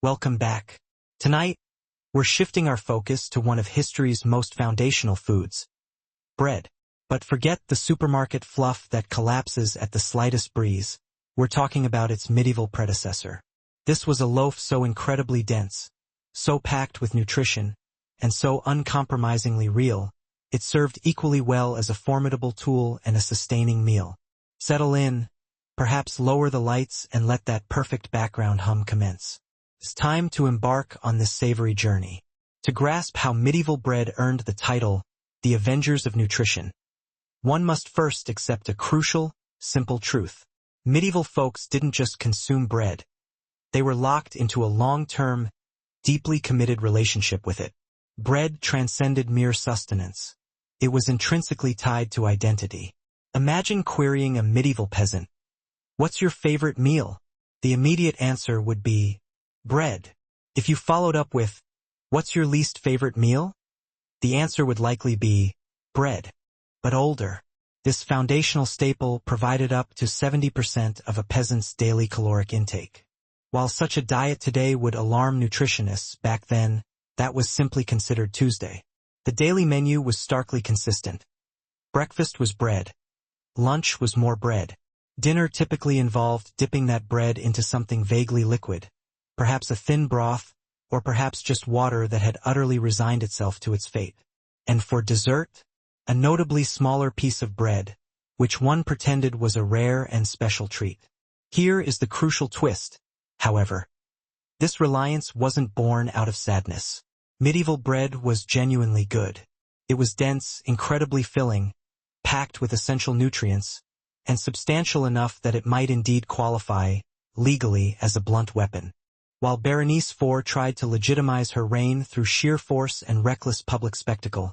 Welcome back. Tonight, we're shifting our focus to one of history's most foundational foods, bread. But forget the supermarket fluff that collapses at the slightest breeze. We're talking about its medieval predecessor. This was a loaf so incredibly dense, so packed with nutrition, and so uncompromisingly real, it served equally well as a formidable tool and a sustaining meal. Settle in, perhaps lower the lights and let that perfect background hum commence. It's time to embark on this savory journey. To grasp how medieval bread earned the title, the Avengers of Nutrition, one must first accept a crucial, simple truth. Medieval folks didn't just consume bread. They were locked into a long-term, deeply committed relationship with it. Bread transcended mere sustenance. It was intrinsically tied to identity. Imagine querying a medieval peasant, "What's your favorite meal?" The immediate answer would be, bread. If you followed up with, "What's your least favorite meal?" the answer would likely be, bread. But older. This foundational staple provided up to 70% of a peasant's daily caloric intake. While such a diet today would alarm nutritionists, back then, that was simply considered Tuesday. The daily menu was starkly consistent. Breakfast was bread. Lunch was more bread. Dinner typically involved dipping that bread into something vaguely liquid, perhaps a thin broth, or perhaps just water that had utterly resigned itself to its fate. And for dessert, a notably smaller piece of bread, which one pretended was a rare and special treat. Here is the crucial twist, however. This reliance wasn't born out of sadness. Medieval bread was genuinely good. It was dense, incredibly filling, packed with essential nutrients, and substantial enough that it might indeed qualify, legally, as a blunt weapon. While Berenice IV tried to legitimize her reign through sheer force and reckless public spectacle,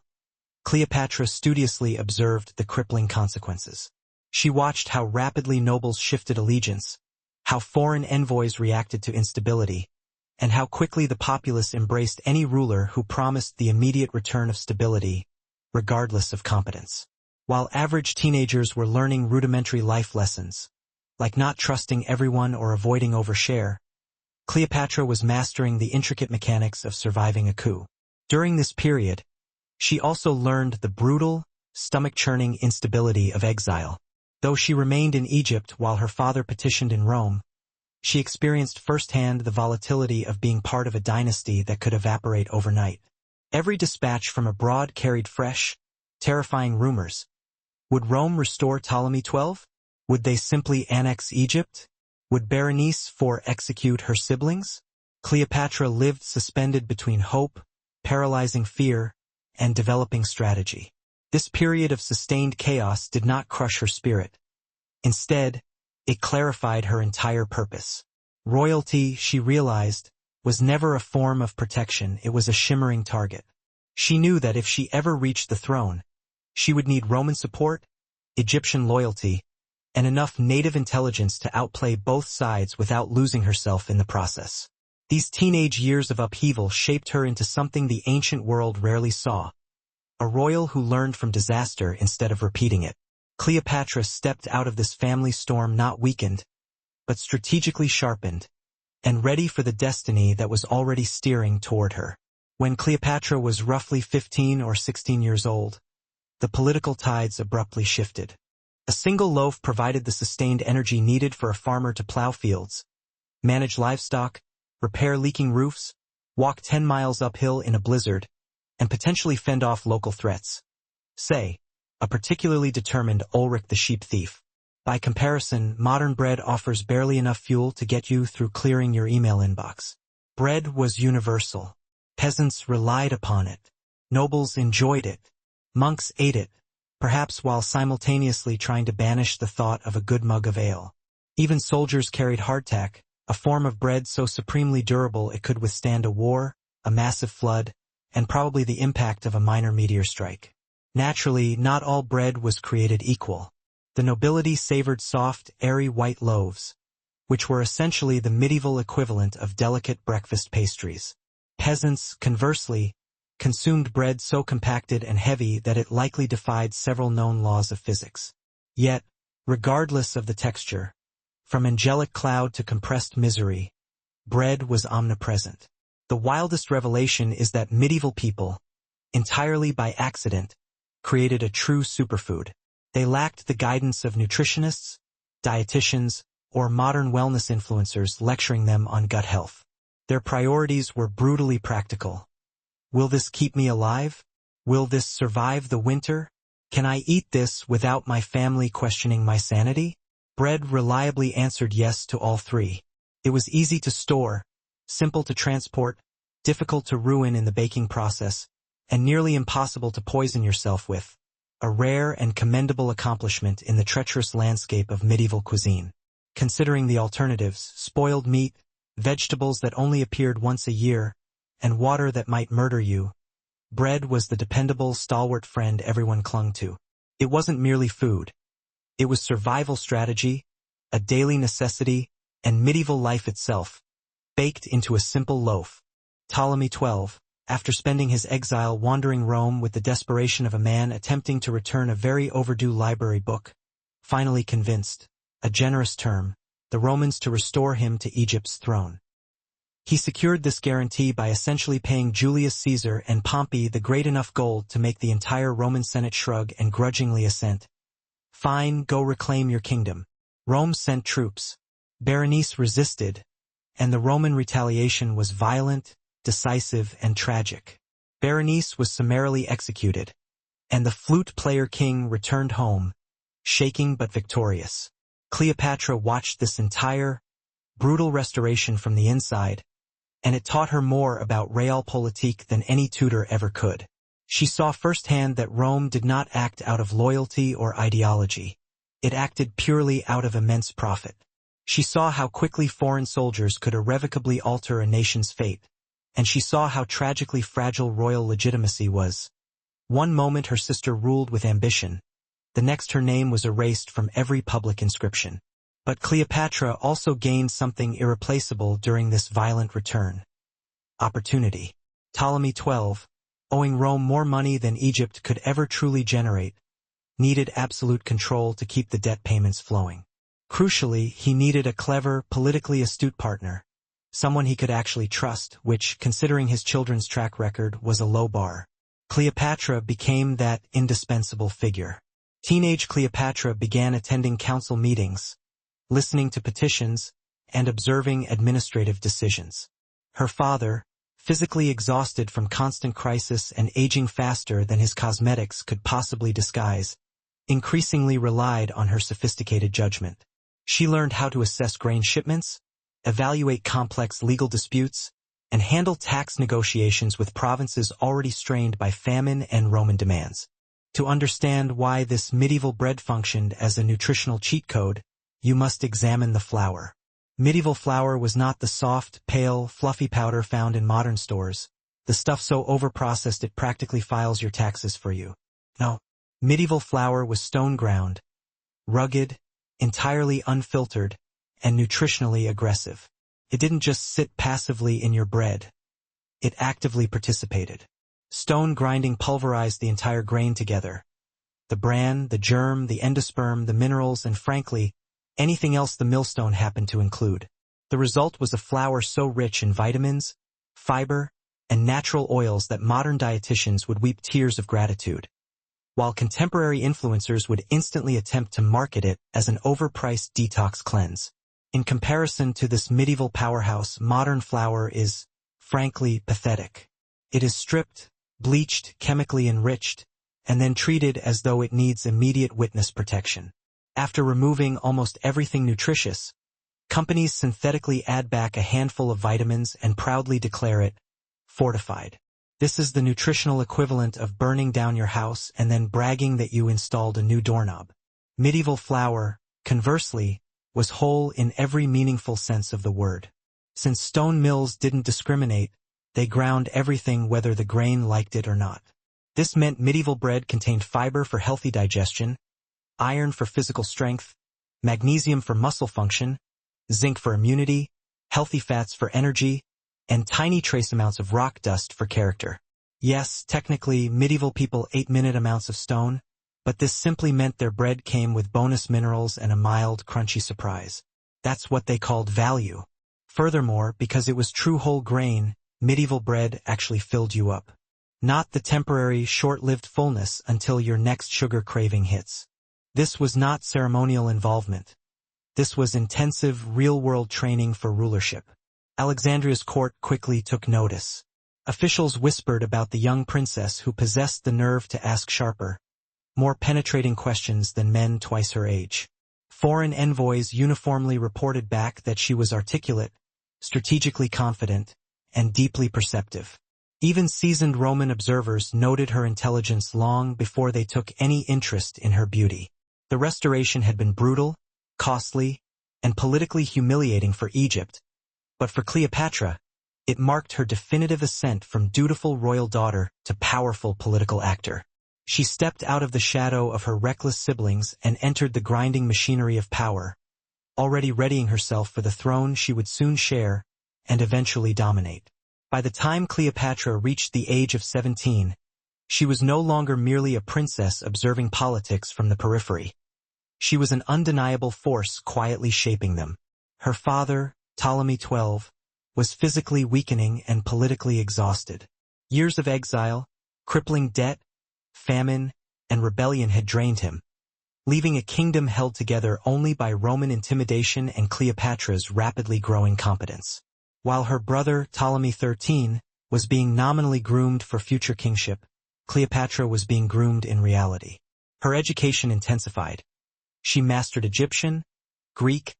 Cleopatra studiously observed the crippling consequences. She watched how rapidly nobles shifted allegiance, how foreign envoys reacted to instability, and how quickly the populace embraced any ruler who promised the immediate return of stability, regardless of competence. While average teenagers were learning rudimentary life lessons, like not trusting everyone or avoiding overshare, Cleopatra was mastering the intricate mechanics of surviving a coup. During this period, she also learned the brutal, stomach-churning instability of exile. Though she remained in Egypt while her father petitioned in Rome, she experienced firsthand the volatility of being part of a dynasty that could evaporate overnight. Every dispatch from abroad carried fresh, terrifying rumors. Would Rome restore Ptolemy XII? Would they simply annex Egypt? Would Berenice IV execute her siblings? Cleopatra lived suspended between hope, paralyzing fear, and developing strategy. This period of sustained chaos did not crush her spirit. Instead, it clarified her entire purpose. Royalty, she realized, was never a form of protection, it was a shimmering target. She knew that if she ever reached the throne, she would need Roman support, Egyptian loyalty, and enough native intelligence to outplay both sides without losing herself in the process. These teenage years of upheaval shaped her into something the ancient world rarely saw, a royal who learned from disaster instead of repeating it. Cleopatra stepped out of this family storm not weakened, but strategically sharpened, and ready for the destiny that was already steering toward her. When Cleopatra was roughly 15 or 16 years old, the political tides abruptly shifted. A single loaf provided the sustained energy needed for a farmer to plow fields, manage livestock, repair leaking roofs, walk 10 miles uphill in a blizzard, and potentially fend off local threats. Say, a particularly determined Ulrich the sheep thief. By comparison, modern bread offers barely enough fuel to get you through clearing your email inbox. Bread was universal. Peasants relied upon it. Nobles enjoyed it. Monks ate it, perhaps while simultaneously trying to banish the thought of a good mug of ale. Even soldiers carried hardtack, a form of bread so supremely durable it could withstand a war, a massive flood, and probably the impact of a minor meteor strike. Naturally, not all bread was created equal. The nobility savored soft, airy white loaves, which were essentially the medieval equivalent of delicate breakfast pastries. Peasants, conversely, consumed bread so compacted and heavy that it likely defied several known laws of physics. Yet, regardless of the texture, from angelic cloud to compressed misery, bread was omnipresent. The wildest revelation is that medieval people, entirely by accident, created a true superfood. They lacked the guidance of nutritionists, dietitians, or modern wellness influencers lecturing them on gut health. Their priorities were brutally practical. Will this keep me alive? Will this survive the winter? Can I eat this without my family questioning my sanity? Bread reliably answered yes to all three. It was easy to store, simple to transport, difficult to ruin in the baking process, and nearly impossible to poison yourself with. A rare and commendable accomplishment in the treacherous landscape of medieval cuisine. Considering the alternatives, spoiled meat, vegetables that only appeared once a year, and water that might murder you, bread was the dependable, stalwart friend everyone clung to. It wasn't merely food. It was survival strategy, a daily necessity, and medieval life itself, baked into a simple loaf. Ptolemy XII, after spending his exile wandering Rome with the desperation of a man attempting to return a very overdue library book, finally convinced, a generous term, the Romans to restore him to Egypt's throne. He secured this guarantee by essentially paying Julius Caesar and Pompey the great enough gold to make the entire Roman Senate shrug and grudgingly assent. Fine, go reclaim your kingdom. Rome sent troops. Berenice resisted, and the Roman retaliation was violent, decisive, and tragic. Berenice was summarily executed, and the flute player king returned home, shaking but victorious. Cleopatra watched this entire, brutal restoration from the inside, and it taught her more about realpolitik than any tutor ever could. She saw firsthand that Rome did not act out of loyalty or ideology. It acted purely out of immense profit. She saw how quickly foreign soldiers could irrevocably alter a nation's fate, and she saw how tragically fragile royal legitimacy was. One moment her sister ruled with ambition, the next her name was erased from every public inscription. But Cleopatra also gained something irreplaceable during this violent return. Opportunity. Ptolemy XII, owing Rome more money than Egypt could ever truly generate, needed absolute control to keep the debt payments flowing. Crucially, he needed a clever, politically astute partner, someone he could actually trust, which, considering his children's track record, was a low bar. Cleopatra became that indispensable figure. Teenage Cleopatra began attending council meetings, listening to petitions, and observing administrative decisions. Her father, physically exhausted from constant crisis and aging faster than his cosmetics could possibly disguise, increasingly relied on her sophisticated judgment. She learned how to assess grain shipments, evaluate complex legal disputes, and handle tax negotiations with provinces already strained by famine and Roman demands. To understand why this medieval bread functioned as a nutritional cheat code, you must examine the flour. Medieval flour was not the soft, pale, fluffy powder found in modern stores, the stuff so overprocessed it practically files your taxes for you. No, medieval flour was stone ground, rugged, entirely unfiltered, and nutritionally aggressive. It didn't just sit passively in your bread. It actively participated. Stone grinding pulverized the entire grain together. The bran, the germ, the endosperm, the minerals, and frankly, anything else the millstone happened to include. The result was a flour so rich in vitamins, fiber, and natural oils that modern dietitians would weep tears of gratitude, while contemporary influencers would instantly attempt to market it as an overpriced detox cleanse. In comparison to this medieval powerhouse, modern flour is, frankly, pathetic. It is stripped, bleached, chemically enriched, and then treated as though it needs immediate witness protection. After removing almost everything nutritious, companies synthetically add back a handful of vitamins and proudly declare it fortified. This is the nutritional equivalent of burning down your house and then bragging that you installed a new doorknob. Medieval flour, conversely, was whole in every meaningful sense of the word. Since stone mills didn't discriminate, they ground everything whether the grain liked it or not. This meant medieval bread contained fiber for healthy digestion, iron for physical strength, magnesium for muscle function, zinc for immunity, healthy fats for energy, and tiny trace amounts of rock dust for character. Yes, technically, medieval people ate minute amounts of stone, but this simply meant their bread came with bonus minerals and a mild, crunchy surprise. That's what they called value. Furthermore, because it was true whole grain, medieval bread actually filled you up. Not the temporary, short-lived fullness until your next sugar craving hits. This was not ceremonial involvement. This was intensive, real-world training for rulership. Alexandria's court quickly took notice. Officials whispered about the young princess who possessed the nerve to ask sharper, more penetrating questions than men twice her age. Foreign envoys uniformly reported back that she was articulate, strategically confident, and deeply perceptive. Even seasoned Roman observers noted her intelligence long before they took any interest in her beauty. The restoration had been brutal, costly, and politically humiliating for Egypt, but for Cleopatra, it marked her definitive ascent from dutiful royal daughter to powerful political actor. She stepped out of the shadow of her reckless siblings and entered the grinding machinery of power, already readying herself for the throne she would soon share and eventually dominate. By the time Cleopatra reached the age of 17, she was no longer merely a princess observing politics from the periphery. She was an undeniable force quietly shaping them. Her father, Ptolemy XII, was physically weakening and politically exhausted. Years of exile, crippling debt, famine, and rebellion had drained him, leaving a kingdom held together only by Roman intimidation and Cleopatra's rapidly growing competence. While her brother, Ptolemy XIII, was being nominally groomed for future kingship, Cleopatra was being groomed in reality. Her education intensified. She mastered Egyptian, Greek,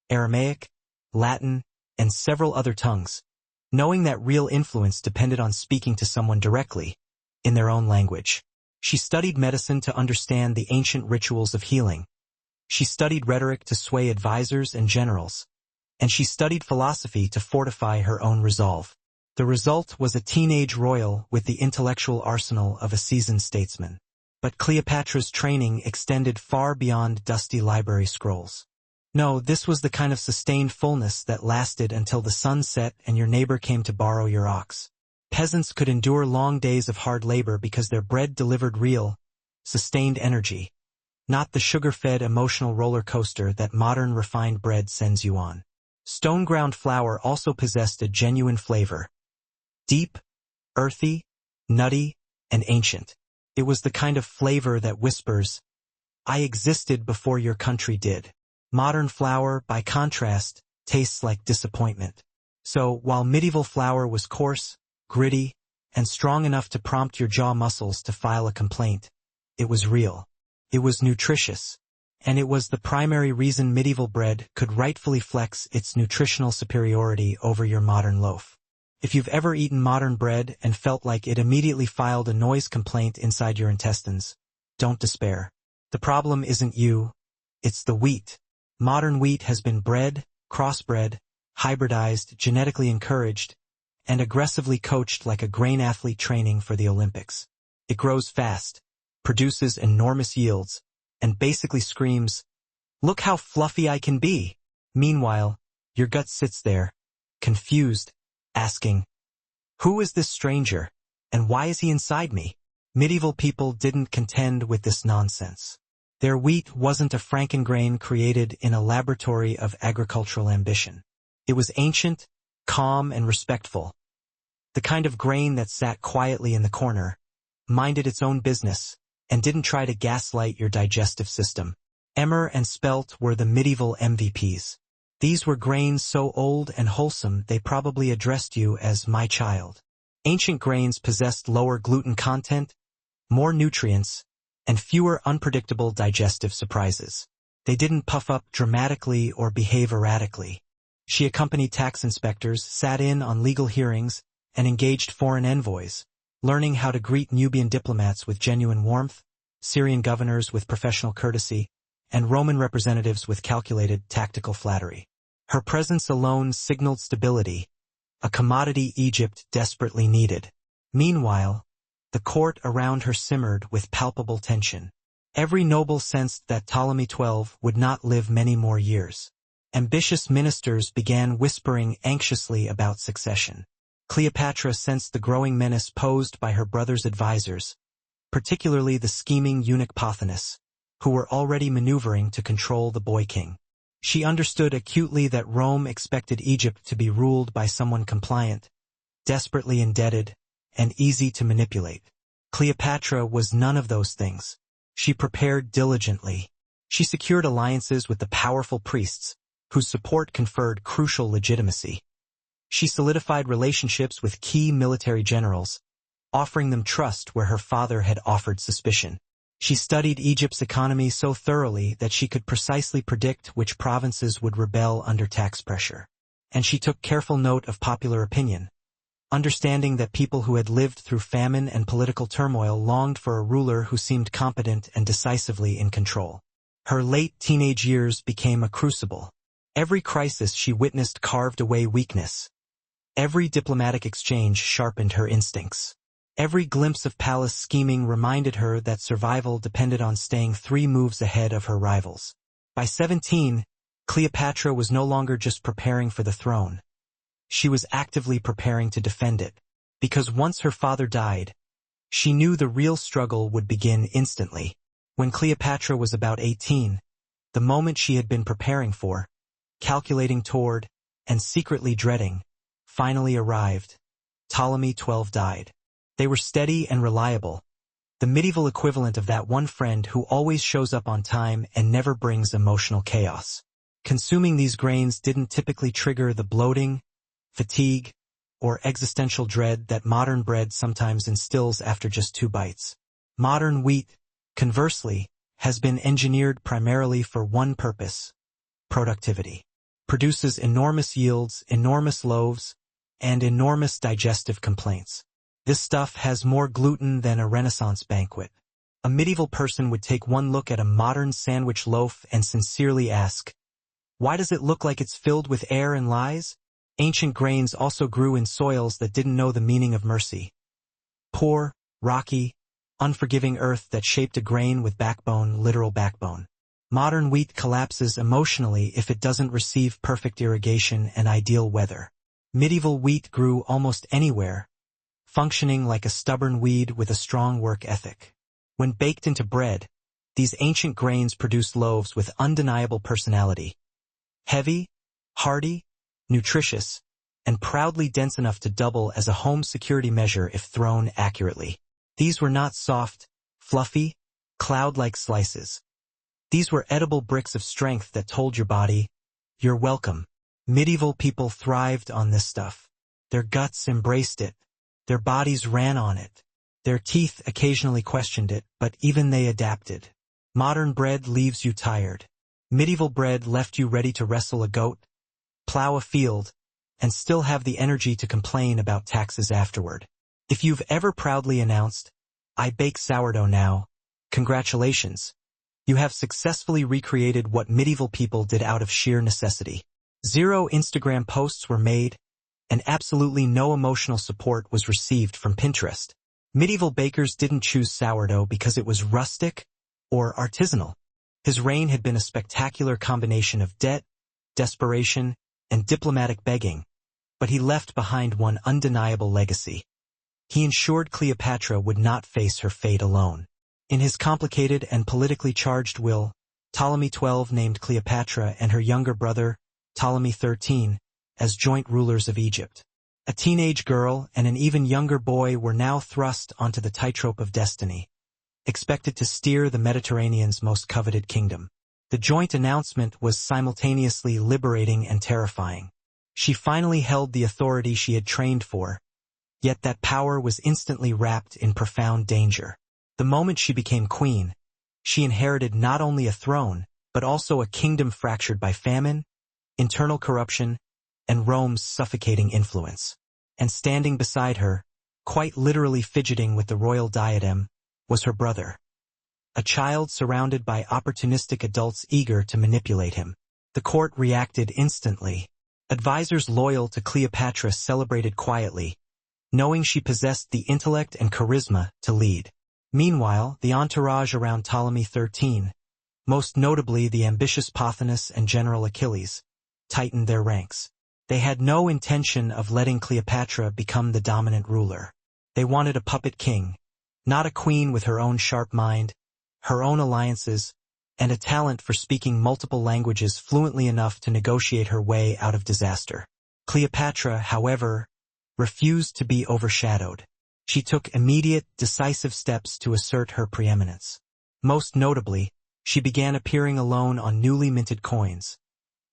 Aramaic, Latin, and several other tongues, knowing that real influence depended on speaking to someone directly, in their own language. She studied medicine to understand the ancient rituals of healing. She studied rhetoric to sway advisors and generals. And she studied philosophy to fortify her own resolve. The result was a teenage royal with the intellectual arsenal of a seasoned statesman. But Cleopatra's training extended far beyond dusty library scrolls. No, this was the kind of sustained fullness that lasted until the sun set and your neighbor came to borrow your ox. Peasants could endure long days of hard labor because their bread delivered real, sustained energy, not the sugar-fed emotional roller coaster that modern refined bread sends you on. Stone-ground flour also possessed a genuine flavor. Deep, earthy, nutty, and ancient. It was the kind of flavor that whispers, "I existed before your country did." Modern flour, by contrast, tastes like disappointment. So, while medieval flour was coarse, gritty, and strong enough to prompt your jaw muscles to file a complaint, it was real. It was nutritious. And it was the primary reason medieval bread could rightfully flex its nutritional superiority over your modern loaf. If you've ever eaten modern bread and felt like it immediately filed a noise complaint inside your intestines, don't despair. The problem isn't you, it's the wheat. Modern wheat has been bred, crossbred, hybridized, genetically encouraged, and aggressively coached like a grain athlete training for the Olympics. It grows fast, produces enormous yields, and basically screams, "Look how fluffy I can be." Meanwhile, your gut sits there, confused, asking, "Who is this stranger, and why is he inside me?" Medieval people didn't contend with this nonsense. Their wheat wasn't a frankengrain created in a laboratory of agricultural ambition. It was ancient, calm, and respectful. The kind of grain that sat quietly in the corner, minded its own business, and didn't try to gaslight your digestive system. Emmer and spelt were the medieval MVPs. These were grains so old and wholesome they probably addressed you as "my child." Ancient grains possessed lower gluten content, more nutrients, and fewer unpredictable digestive surprises. They didn't puff up dramatically or behave erratically. She accompanied tax inspectors, sat in on legal hearings, and engaged foreign envoys, learning how to greet Nubian diplomats with genuine warmth, Syrian governors with professional courtesy, and Roman representatives with calculated, tactical flattery. Her presence alone signaled stability, a commodity Egypt desperately needed. Meanwhile, the court around her simmered with palpable tension. Every noble sensed that Ptolemy XII would not live many more years. Ambitious ministers began whispering anxiously about succession. Cleopatra sensed the growing menace posed by her brother's advisors, particularly the scheming eunuch Pothinus, who were already maneuvering to control the boy king. She understood acutely that Rome expected Egypt to be ruled by someone compliant, desperately indebted, and easy to manipulate. Cleopatra was none of those things. She prepared diligently. She secured alliances with the powerful priests, whose support conferred crucial legitimacy. She solidified relationships with key military generals, offering them trust where her father had offered suspicion. She studied Egypt's economy so thoroughly that she could precisely predict which provinces would rebel under tax pressure. And she took careful note of popular opinion, understanding that people who had lived through famine and political turmoil longed for a ruler who seemed competent and decisively in control. Her late teenage years became a crucible. Every crisis she witnessed carved away weakness. Every diplomatic exchange sharpened her instincts. Every glimpse of palace scheming reminded her that survival depended on staying 3 moves ahead of her rivals. By 17, Cleopatra was no longer just preparing for the throne. She was actively preparing to defend it, because once her father died, she knew the real struggle would begin instantly. When Cleopatra was about 18, the moment she had been preparing for, calculating toward, and secretly dreading, finally arrived. Ptolemy XII died. They were steady and reliable, the medieval equivalent of that one friend who always shows up on time and never brings emotional chaos. Consuming these grains didn't typically trigger the bloating, fatigue, or existential dread that modern bread sometimes instills after just 2 bites. Modern wheat, conversely, has been engineered primarily for one purpose: productivity. Produces enormous yields, enormous loaves, and enormous digestive complaints. This stuff has more gluten than a Renaissance banquet. A medieval person would take one look at a modern sandwich loaf and sincerely ask, why does it look like it's filled with air and lies? Ancient grains also grew in soils that didn't know the meaning of mercy. Poor, rocky, unforgiving earth that shaped a grain with backbone, literal backbone. Modern wheat collapses emotionally if it doesn't receive perfect irrigation and ideal weather. Medieval wheat grew almost anywhere, functioning like a stubborn weed with a strong work ethic. When baked into bread, these ancient grains produced loaves with undeniable personality. Heavy, hearty, nutritious, and proudly dense enough to double as a home security measure if thrown accurately. These were not soft, fluffy, cloud-like slices. These were edible bricks of strength that told your body, you're welcome. Medieval people thrived on this stuff. Their guts embraced it. Their bodies ran on it. Their teeth occasionally questioned it, but even they adapted. Modern bread leaves you tired. Medieval bread left you ready to wrestle a goat, plow a field, and still have the energy to complain about taxes afterward. If you've ever proudly announced, I bake sourdough now, congratulations. You have successfully recreated what medieval people did out of sheer necessity. 0 Instagram posts were made, and absolutely no emotional support was received from Pinterest. Medieval bakers didn't choose sourdough because it was rustic or artisanal. His reign had been a spectacular combination of debt, desperation, and diplomatic begging, but he left behind one undeniable legacy. He ensured Cleopatra would not face her fate alone. In his complicated and politically charged will, Ptolemy XII named Cleopatra and her younger brother, Ptolemy XIII, as joint rulers of Egypt. A teenage girl and an even younger boy were now thrust onto the tightrope of destiny, expected to steer the Mediterranean's most coveted kingdom. The joint announcement was simultaneously liberating and terrifying. She finally held the authority she had trained for, yet that power was instantly wrapped in profound danger. The moment she became queen, she inherited not only a throne, but also a kingdom fractured by famine, internal corruption, and Rome's suffocating influence. And standing beside her, quite literally fidgeting with the royal diadem, was her brother. A child surrounded by opportunistic adults eager to manipulate him. The court reacted instantly. Advisors loyal to Cleopatra celebrated quietly, knowing she possessed the intellect and charisma to lead. Meanwhile, the entourage around Ptolemy XIII, most notably the ambitious Pothinus and General Achilles, tightened their ranks. They had no intention of letting Cleopatra become the dominant ruler. They wanted a puppet king, not a queen with her own sharp mind, her own alliances, and a talent for speaking multiple languages fluently enough to negotiate her way out of disaster. Cleopatra, however, refused to be overshadowed. She took immediate, decisive steps to assert her preeminence. Most notably, she began appearing alone on newly minted coins,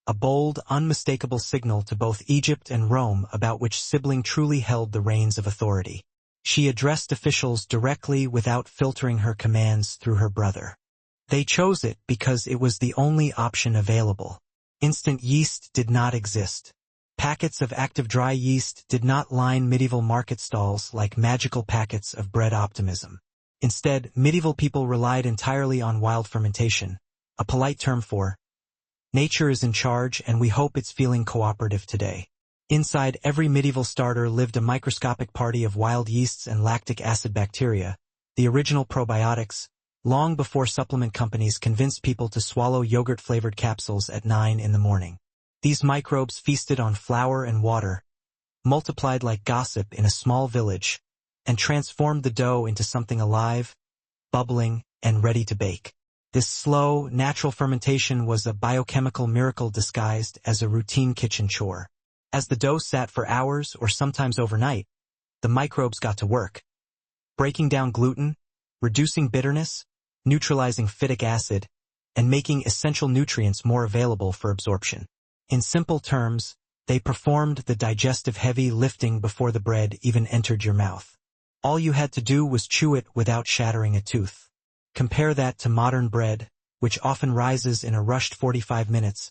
a bold, unmistakable signal to both Egypt and Rome about which sibling truly held the reins of authority. She addressed officials directly without filtering her commands through her brother. They chose it because it was the only option available. Instant yeast did not exist. Packets of active dry yeast did not line medieval market stalls like magical packets of bread optimism. Instead, medieval people relied entirely on wild fermentation, a polite term for nature is in charge and we hope it's feeling cooperative today. Inside every medieval starter lived a microscopic party of wild yeasts and lactic acid bacteria, the original probiotics, long before supplement companies convinced people to swallow yogurt-flavored capsules at 9 in the morning. These microbes feasted on flour and water, multiplied like gossip in a small village, and transformed the dough into something alive, bubbling, and ready to bake. This slow, natural fermentation was a biochemical miracle disguised as a routine kitchen chore. As the dough sat for hours or sometimes overnight, the microbes got to work, breaking down gluten, reducing bitterness, neutralizing phytic acid, and making essential nutrients more available for absorption. In simple terms, they performed the digestive heavy lifting before the bread even entered your mouth. All you had to do was chew it without shattering a tooth. Compare that to modern bread, which often rises in a rushed 45 minutes,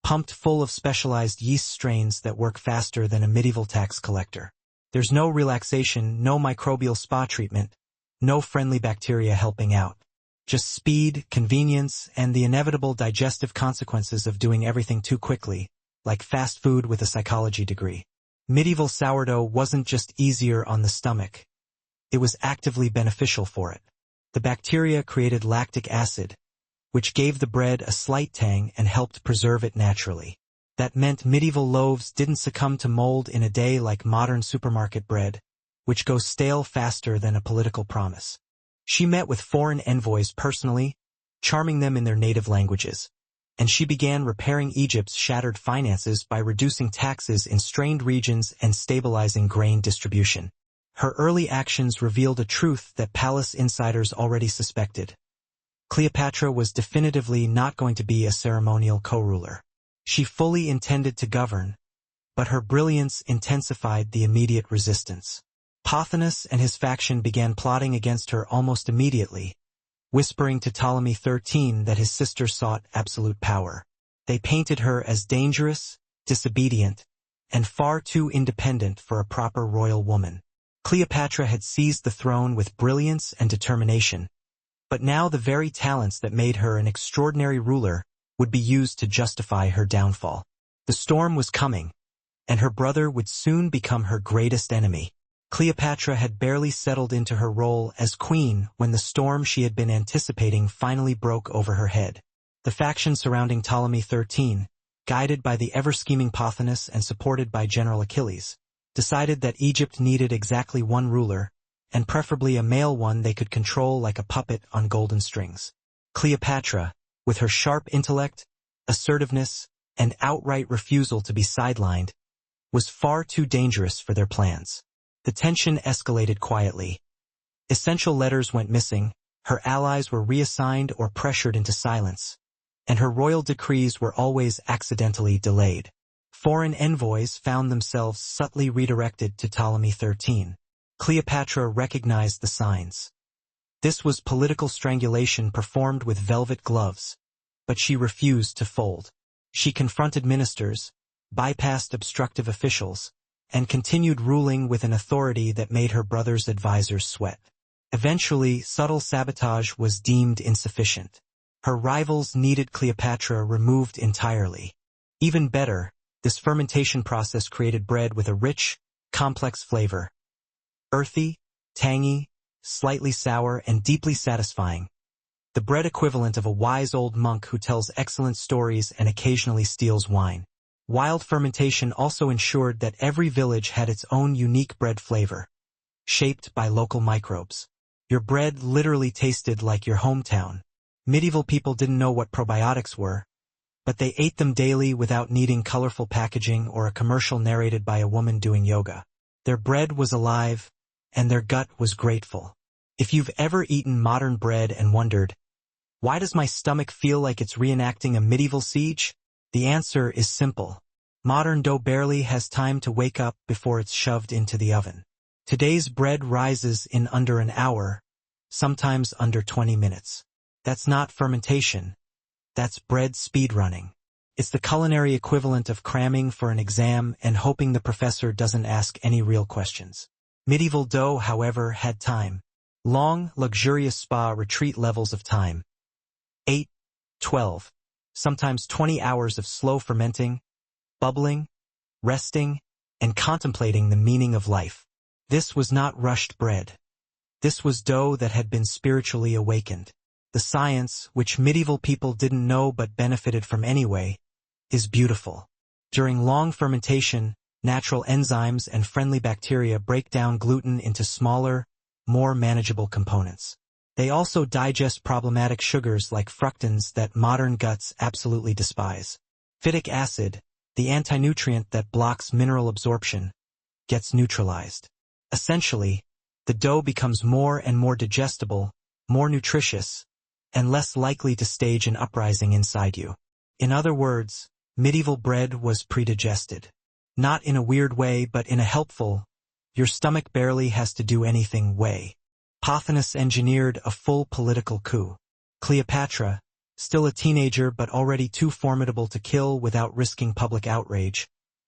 pumped full of specialized yeast strains that work faster than a medieval tax collector. There's no relaxation, no microbial spa treatment, no friendly bacteria helping out. Just speed, convenience, and the inevitable digestive consequences of doing everything too quickly, like fast food with a psychology degree. Medieval sourdough wasn't just easier on the stomach. It was actively beneficial for it. The bacteria created lactic acid, which gave the bread a slight tang and helped preserve it naturally. That meant medieval loaves didn't succumb to mold in a day like modern supermarket bread, which goes stale faster than a political promise. She met with foreign envoys personally, charming them in their native languages, and she began repairing Egypt's shattered finances by reducing taxes in strained regions and stabilizing grain distribution. Her early actions revealed a truth that palace insiders already suspected. Cleopatra was definitively not going to be a ceremonial co-ruler. She fully intended to govern, but her brilliance intensified the immediate resistance. Pothinus and his faction began plotting against her almost immediately, whispering to Ptolemy XIII that his sister sought absolute power. They painted her as dangerous, disobedient, and far too independent for a proper royal woman. Cleopatra had seized the throne with brilliance and determination, but now the very talents that made her an extraordinary ruler would be used to justify her downfall. The storm was coming, and her brother would soon become her greatest enemy. Cleopatra had barely settled into her role as queen when the storm she had been anticipating finally broke over her head. The faction surrounding Ptolemy XIII, guided by the ever-scheming Pothinus and supported by General Achilles, decided that Egypt needed exactly one ruler, and preferably a male one they could control like a puppet on golden strings. Cleopatra, with her sharp intellect, assertiveness, and outright refusal to be sidelined, was far too dangerous for their plans. The tension escalated quietly. Essential letters went missing, her allies were reassigned or pressured into silence, and her royal decrees were always accidentally delayed. Foreign envoys found themselves subtly redirected to Ptolemy XIII. Cleopatra recognized the signs. This was political strangulation performed with velvet gloves, but she refused to fold. She confronted ministers, bypassed obstructive officials, and continued ruling with an authority that made her brother's advisors sweat. Eventually, subtle sabotage was deemed insufficient. Her rivals needed Cleopatra removed entirely. Even better, this fermentation process created bread with a rich, complex flavor. Earthy, tangy, slightly sour, and deeply satisfying. The bread equivalent of a wise old monk who tells excellent stories and occasionally steals wine. Wild fermentation also ensured that every village had its own unique bread flavor, shaped by local microbes. Your bread literally tasted like your hometown, Medieval people didn't know what probiotics were, but they ate them daily without needing colorful packaging or a commercial narrated by a woman doing yoga. Their bread was alive, and their gut was grateful. If you've ever eaten modern bread and wondered, why does my stomach feel like it's reenacting a medieval siege? The answer is simple. Modern dough barely has time to wake up before it's shoved into the oven. Today's bread rises in under an hour, sometimes under 20 minutes. That's not fermentation. That's bread speedrunning. It's the culinary equivalent of cramming for an exam and hoping the professor doesn't ask any real questions. Medieval dough, however, had time. Long, luxurious spa retreat levels of time. 8, 12, sometimes 20 hours of slow fermenting, bubbling, resting, and contemplating the meaning of life. This was not rushed bread. This was dough that had been spiritually awakened. The science, which medieval people didn't know but benefited from anyway, is beautiful. During long fermentation, natural enzymes and friendly bacteria break down gluten into smaller, more manageable components. They also digest problematic sugars like fructans that modern guts absolutely despise. Phytic acid, the antinutrient that blocks mineral absorption, gets neutralized. Essentially, the dough becomes more and more digestible, more nutritious, and less likely to stage an uprising inside you. In other words, medieval bread was predigested. Not in a weird way, but in a helpful, your stomach barely has to do anything way. Pothinus engineered a full political coup. Cleopatra, still a teenager but already too formidable to kill without risking public outrage,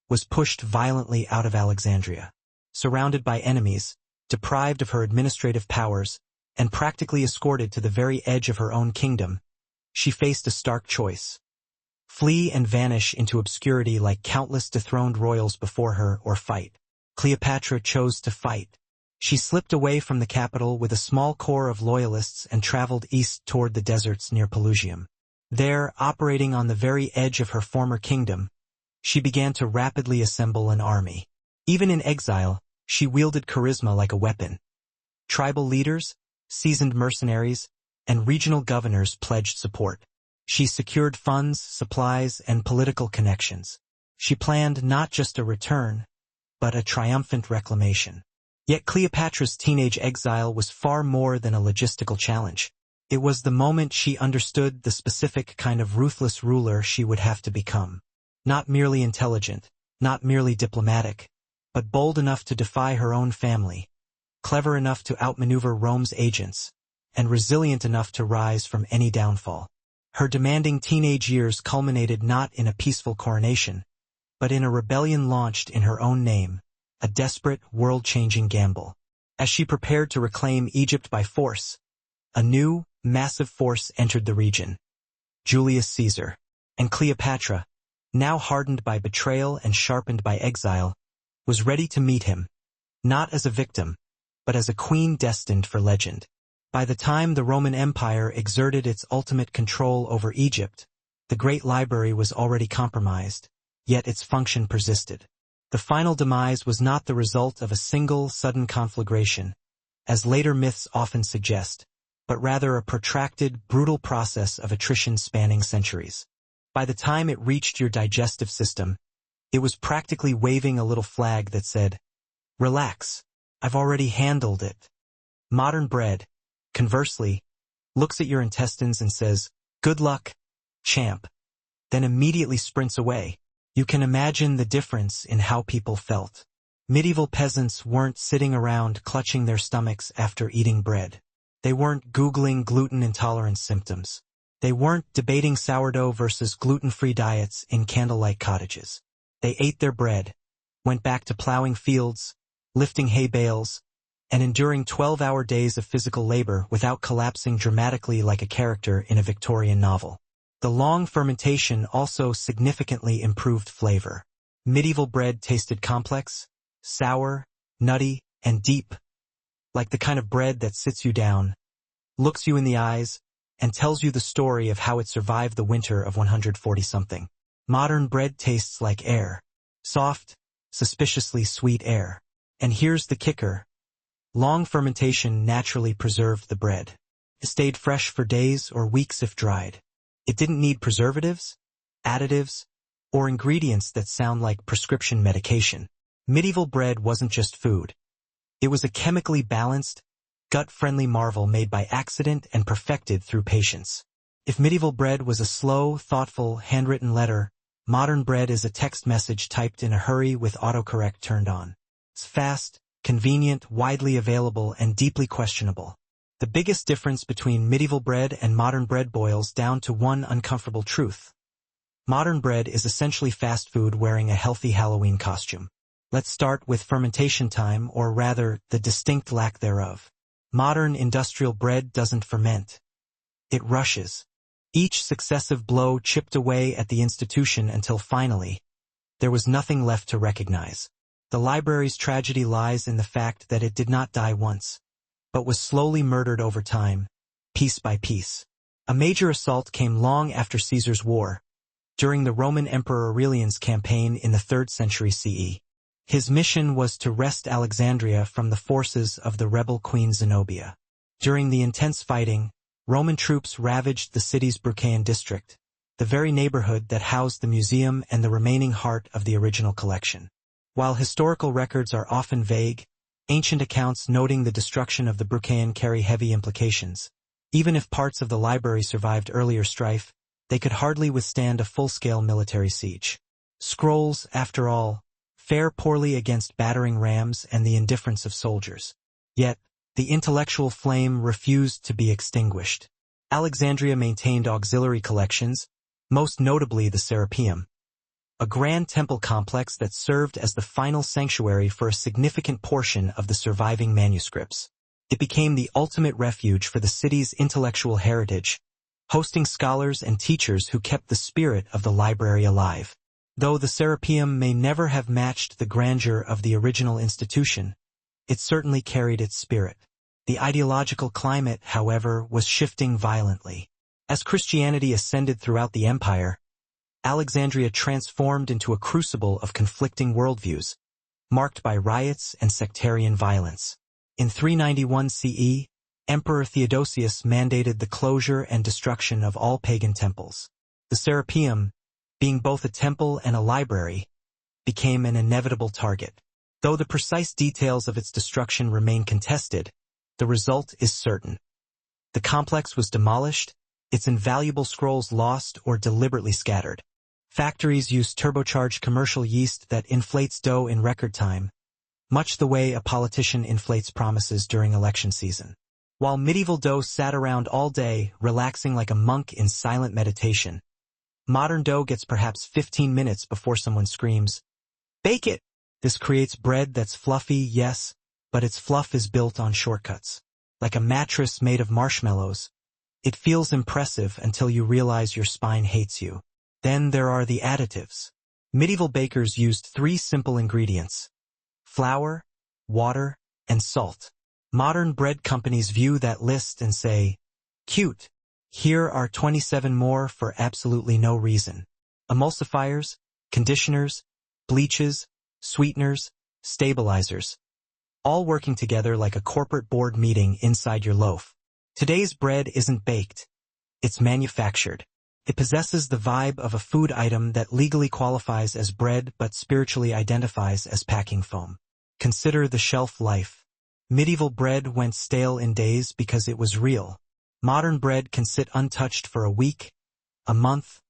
was pushed violently out of Alexandria. Surrounded by enemies, deprived of her administrative powers, and practically escorted to the very edge of her own kingdom, she faced a stark choice. Flee and vanish into obscurity like countless dethroned royals before her, or fight. Cleopatra chose to fight. She slipped away from the capital with a small corps of loyalists and traveled east toward the deserts near Pelusium. There, operating on the very edge of her former kingdom, she began to rapidly assemble an army. Even in exile, she wielded charisma like a weapon. Tribal leaders, seasoned mercenaries, and regional governors pledged support. She secured funds, supplies, and political connections. She planned not just a return, but a triumphant reclamation. Yet Cleopatra's teenage exile was far more than a logistical challenge. It was the moment she understood the specific kind of ruthless ruler she would have to become. Not merely intelligent, not merely diplomatic, but bold enough to defy her own family, clever enough to outmaneuver Rome's agents, and resilient enough to rise from any downfall. Her demanding teenage years culminated not in a peaceful coronation, but in a rebellion launched in her own name, a desperate, world-changing gamble. As she prepared to reclaim Egypt by force, a new, massive force entered the region. Julius Caesar. And Cleopatra, now hardened by betrayal and sharpened by exile, was ready to meet him, not as a victim, but as a queen destined for legend. By the time the Roman Empire exerted its ultimate control over Egypt, the Great Library was already compromised, yet its function persisted. The final demise was not the result of a single, sudden conflagration, as later myths often suggest, but rather a protracted, brutal process of attrition spanning centuries. By the time it reached your digestive system, it was practically waving a little flag that said, "Relax, I've already handled it." Modern bread, conversely, looks at your intestines and says, "Good luck, champ," then immediately sprints away. You can imagine the difference in how people felt. Medieval peasants weren't sitting around clutching their stomachs after eating bread. They weren't Googling gluten intolerance symptoms. They weren't debating sourdough versus gluten-free diets in candlelight cottages. They ate their bread, went back to plowing fields, lifting hay bales, and enduring 12-hour days of physical labor without collapsing dramatically like a character in a Victorian novel. The long fermentation also significantly improved flavor. Medieval bread tasted complex, sour, nutty, and deep, like the kind of bread that sits you down, looks you in the eyes, and tells you the story of how it survived the winter of 140-something. Modern bread tastes like air. Soft, suspiciously sweet air. And here's the kicker. Long fermentation naturally preserved the bread. It stayed fresh for days or weeks if dried. It didn't need preservatives, additives, or ingredients that sound like prescription medication. Medieval bread wasn't just food. It was a chemically balanced, gut-friendly marvel made by accident and perfected through patience. If medieval bread was a slow, thoughtful, handwritten letter, modern bread is a text message typed in a hurry with autocorrect turned on. It's fast, convenient, widely available, and deeply questionable. The biggest difference between medieval bread and modern bread boils down to one uncomfortable truth. Modern bread is essentially fast food wearing a healthy Halloween costume. Let's start with fermentation time, or rather, the distinct lack thereof. Modern industrial bread doesn't ferment. It rushes. Each successive blow chipped away at the institution until finally, there was nothing left to recognize. The library's tragedy lies in the fact that it did not die once, but was slowly murdered over time, piece by piece. A major assault came long after Caesar's war, during the Roman Emperor Aurelian's campaign in the 3rd century CE. His mission was to wrest Alexandria from the forces of the rebel Queen Zenobia. During the intense fighting, Roman troops ravaged the city's Brucaean district, the very neighborhood that housed the museum and the remaining heart of the original collection. While historical records are often vague, ancient accounts noting the destruction of the Brucaean carry heavy implications. Even if parts of the library survived earlier strife, they could hardly withstand a full-scale military siege. Scrolls, after all, fare poorly against battering rams and the indifference of soldiers. Yet, the intellectual flame refused to be extinguished. Alexandria maintained auxiliary collections, most notably the Serapeum, a grand temple complex that served as the final sanctuary for a significant portion of the surviving manuscripts. It became the ultimate refuge for the city's intellectual heritage, hosting scholars and teachers who kept the spirit of the library alive. Though the Serapeum may never have matched the grandeur of the original institution, it certainly carried its spirit. The ideological climate, however, was shifting violently. As Christianity ascended throughout the empire, Alexandria transformed into a crucible of conflicting worldviews, marked by riots and sectarian violence. In 391 CE, Emperor Theodosius mandated the closure and destruction of all pagan temples. The Serapeum, being both a temple and a library, became an inevitable target. Though the precise details of its destruction remain contested, the result is certain. The complex was demolished, its invaluable scrolls lost or deliberately scattered. Factories used turbocharged commercial yeast that inflates dough in record time, much the way a politician inflates promises during election season. While medieval dough sat around all day, relaxing like a monk in silent meditation, modern dough gets perhaps 15 minutes before someone screams, "Bake it!" This creates bread that's fluffy, yes, but its fluff is built on shortcuts. Like a mattress made of marshmallows, it feels impressive until you realize your spine hates you. Then there are the additives. Medieval bakers used 3 simple ingredients: flour, water, and salt. Modern bread companies view that list and say, "Cute. Here are 27 more for absolutely no reason." Emulsifiers, conditioners, bleaches, sweeteners, stabilizers, all working together like a corporate board meeting inside your loaf. Today's bread isn't baked. It's manufactured. It possesses the vibe of a food item that legally qualifies as bread but spiritually identifies as packing foam. Consider the shelf life. Medieval bread went stale in days because it was real. Modern bread can sit untouched for a week, a month,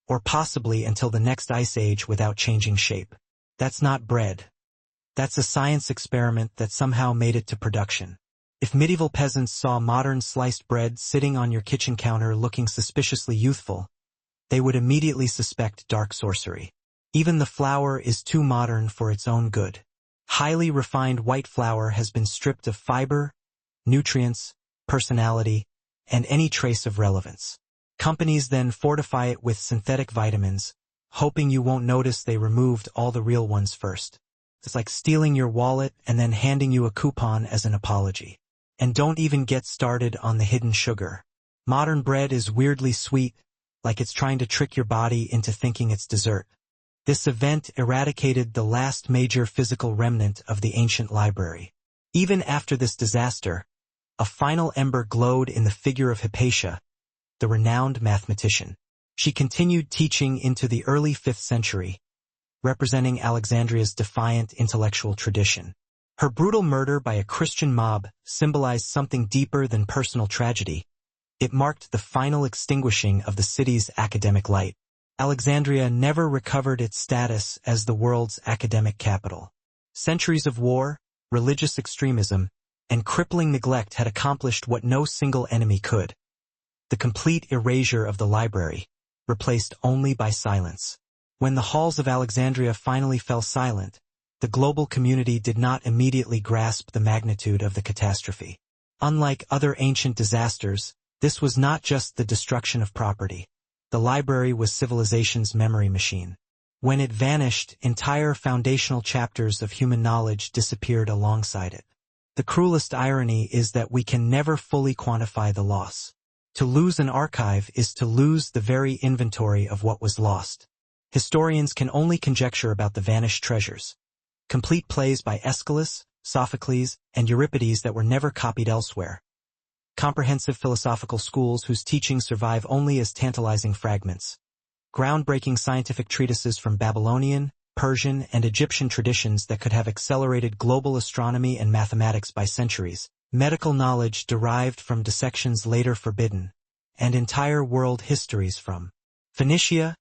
or possibly until the next ice age without changing shape. That's not bread. That's a science experiment that somehow made it to production. If medieval peasants saw modern sliced bread sitting on your kitchen counter looking suspiciously youthful, they would immediately suspect dark sorcery. Even the flour is too modern for its own good. Highly refined white flour has been stripped of fiber, nutrients, personality, and any trace of relevance. Companies then fortify it with synthetic vitamins, hoping you won't notice they removed all the real ones first. It's like stealing your wallet and then handing you a coupon as an apology. And don't even get started on the hidden sugar. Modern bread is weirdly sweet, like it's trying to trick your body into thinking it's dessert. This event eradicated the last major physical remnant of the ancient library. Even after this disaster, A final ember glowed in the figure of Hypatia, the renowned mathematician. She continued teaching into the early 5th century, representing Alexandria's defiant intellectual tradition. Her brutal murder by a Christian mob symbolized something deeper than personal tragedy. It marked the final extinguishing of the city's academic light. Alexandria never recovered its status as the world's academic capital. Centuries of war, religious extremism, and crippling neglect had accomplished what no single enemy could: the complete erasure of the library, replaced only by silence. When the halls of Alexandria finally fell silent, the global community did not immediately grasp the magnitude of the catastrophe. Unlike other ancient disasters, this was not just the destruction of property. The library was civilization's memory machine. When it vanished, entire foundational chapters of human knowledge disappeared alongside it. The cruelest irony is that we can never fully quantify the loss. To lose an archive is to lose the very inventory of what was lost. Historians can only conjecture about the vanished treasures. Complete plays by Aeschylus, Sophocles, and Euripides that were never copied elsewhere. Comprehensive philosophical schools whose teachings survive only as tantalizing fragments. Groundbreaking scientific treatises from Babylonian, Persian, and Egyptian traditions that could have accelerated global astronomy and mathematics by centuries. Medical knowledge derived from dissections later forbidden, and entire world histories from Phoenicia,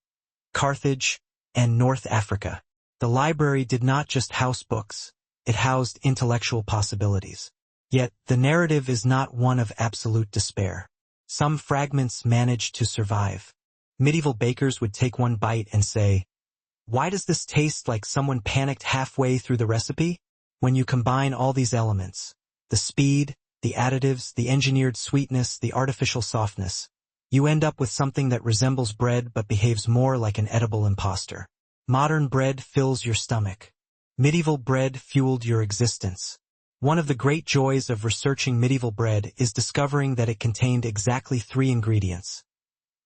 Carthage, and North Africa. The library did not just house books, it housed intellectual possibilities. Yet, the narrative is not one of absolute despair. Some fragments managed to survive. Medieval bakers would take one bite and say, "Why does this taste like someone panicked halfway through the recipe?" When you combine all these elements, the speed, the additives, the engineered sweetness, the artificial softness, you end up with something that resembles bread but behaves more like an edible imposter. Modern bread fills your stomach. Medieval bread fueled your existence. One of the great joys of researching medieval bread is discovering that it contained exactly 3 ingredients: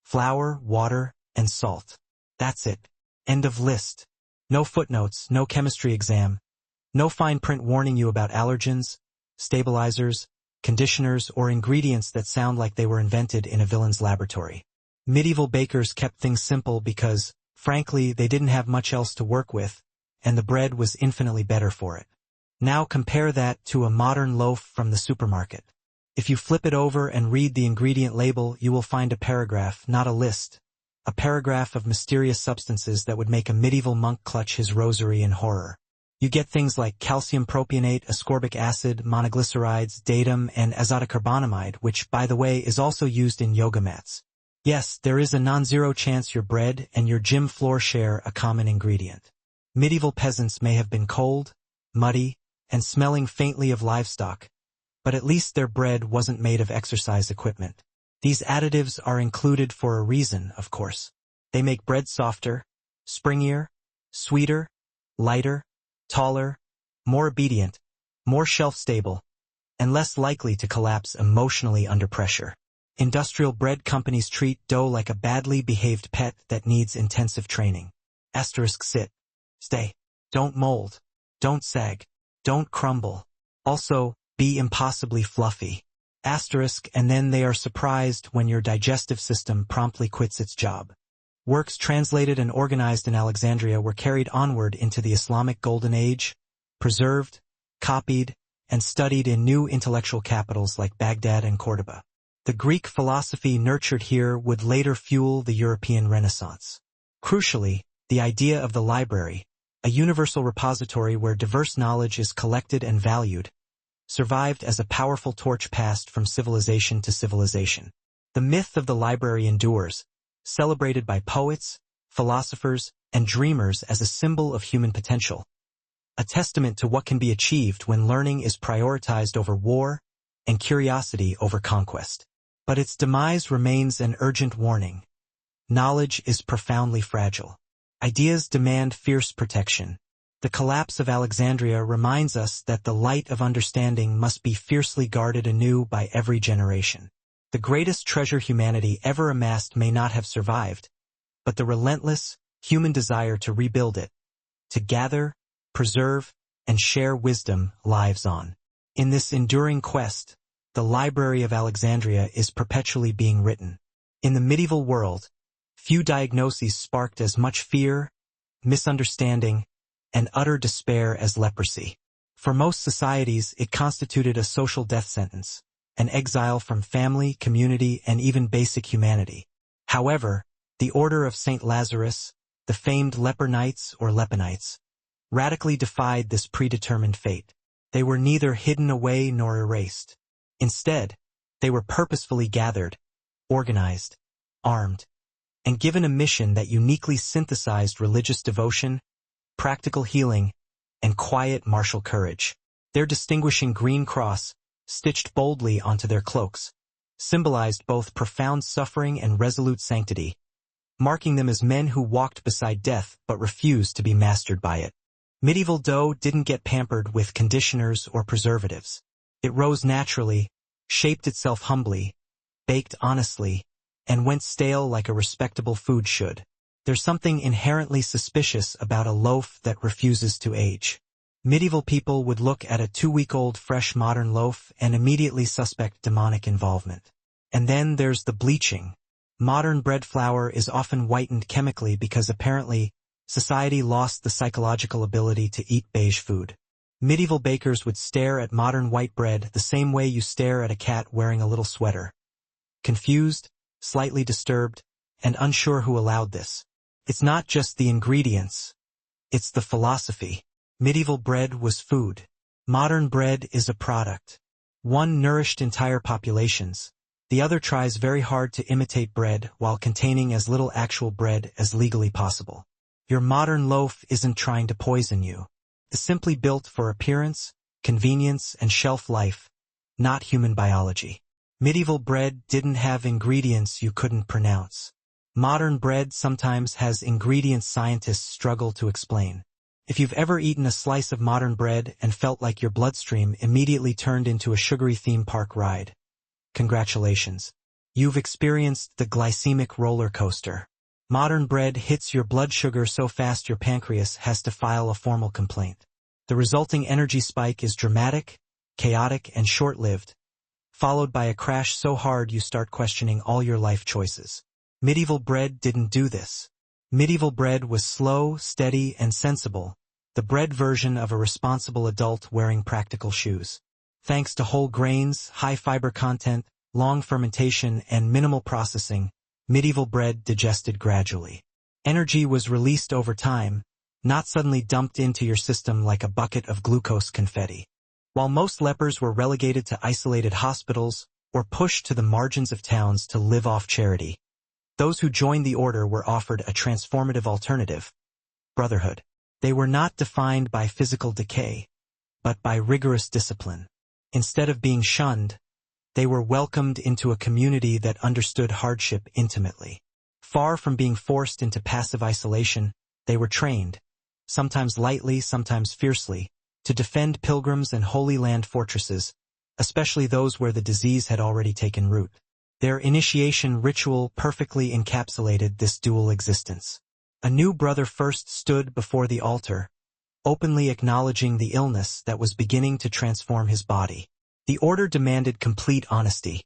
flour, water, and salt. That's it. End of list. No footnotes, no chemistry exam, no fine print warning you about allergens, stabilizers, conditioners, or ingredients that sound like they were invented in a villain's laboratory. Medieval bakers kept things simple because, frankly, they didn't have much else to work with, and the bread was infinitely better for it. Now compare that to a modern loaf from the supermarket. If you flip it over and read the ingredient label, you will find a paragraph, not a list. A paragraph of mysterious substances that would make a medieval monk clutch his rosary in horror. You get things like calcium propionate, ascorbic acid, monoglycerides, datum, and azotocarbonamide, which, by the way, is also used in yoga mats. Yes, there is a non-zero chance your bread and your gym floor share a common ingredient. Medieval peasants may have been cold, muddy, and smelling faintly of livestock, but at least their bread wasn't made of exercise equipment. These additives are included for a reason, of course. They make bread softer, springier, sweeter, lighter, taller, more obedient, more shelf-stable, and less likely to collapse emotionally under pressure. Industrial bread companies treat dough like a badly behaved pet that needs intensive training. Sit. Stay. Don't mold. Don't sag. Don't crumble. Also, be impossibly fluffy. And then they are surprised when your digestive system promptly quits its job. Works translated and organized in Alexandria were carried onward into the Islamic Golden Age, preserved, copied, and studied in new intellectual capitals like Baghdad and Cordoba. The Greek philosophy nurtured here would later fuel the European Renaissance. Crucially, the idea of the library, a universal repository where diverse knowledge is collected and valued, survived as a powerful torch passed from civilization to civilization. The myth of the library endures, celebrated by poets, philosophers, and dreamers as a symbol of human potential, a testament to what can be achieved when learning is prioritized over war and curiosity over conquest. But its demise remains an urgent warning. Knowledge is profoundly fragile. Ideas demand fierce protection. The collapse of Alexandria reminds us that the light of understanding must be fiercely guarded anew by every generation. The greatest treasure humanity ever amassed may not have survived, but the relentless, human desire to rebuild it, to gather, preserve, and share wisdom lives on. In this enduring quest, the Library of Alexandria is perpetually being written. In the medieval world, few diagnoses sparked as much fear, misunderstanding, and utter despair as leprosy. For most societies, it constituted a social death sentence, an exile from family, community, and even basic humanity. However, the Order of St. Lazarus, the famed leper knights or lepanites, radically defied this predetermined fate. They were neither hidden away nor erased. Instead, they were purposefully gathered, organized, armed, and given a mission that uniquely synthesized religious devotion, practical healing, and quiet martial courage. Their distinguishing green cross, stitched boldly onto their cloaks, symbolized both profound suffering and resolute sanctity, marking them as men who walked beside death but refused to be mastered by it. Medieval dough didn't get pampered with conditioners or preservatives. It rose naturally, shaped itself humbly, baked honestly, and went stale like a respectable food should. There's something inherently suspicious about a loaf that refuses to age. Medieval people would look at a 2-week-old fresh modern loaf and immediately suspect demonic involvement. And then there's the bleaching. Modern bread flour is often whitened chemically because apparently society lost the psychological ability to eat beige food. Medieval bakers would stare at modern white bread the same way you stare at a cat wearing a little sweater. Confused, slightly disturbed, and unsure who allowed this. It's not just the ingredients, it's the philosophy. Medieval bread was food. Modern bread is a product. One nourished entire populations. The other tries very hard to imitate bread while containing as little actual bread as legally possible. Your modern loaf isn't trying to poison you. It's simply built for appearance, convenience, and shelf life, not human biology. Medieval bread didn't have ingredients you couldn't pronounce. Modern bread sometimes has ingredients scientists struggle to explain. If you've ever eaten a slice of modern bread and felt like your bloodstream immediately turned into a sugary theme park ride, congratulations. You've experienced the glycemic roller coaster. Modern bread hits your blood sugar so fast your pancreas has to file a formal complaint. The resulting energy spike is dramatic, chaotic, and short-lived, followed by a crash so hard you start questioning all your life choices. Medieval bread didn't do this. Medieval bread was slow, steady, and sensible, the bread version of a responsible adult wearing practical shoes. Thanks to whole grains, high fiber content, long fermentation, and minimal processing, medieval bread digested gradually. Energy was released over time, not suddenly dumped into your system like a bucket of glucose confetti. While most lepers were relegated to isolated hospitals or pushed to the margins of towns to live off charity, those who joined the order were offered a transformative alternative: brotherhood. They were not defined by physical decay, but by rigorous discipline. Instead of being shunned, they were welcomed into a community that understood hardship intimately. Far from being forced into passive isolation, they were trained, sometimes lightly, sometimes fiercely, to defend pilgrims and Holy Land fortresses, especially those where the disease had already taken root. Their initiation ritual perfectly encapsulated this dual existence. A new brother first stood before the altar, openly acknowledging the illness that was beginning to transform his body. The order demanded complete honesty.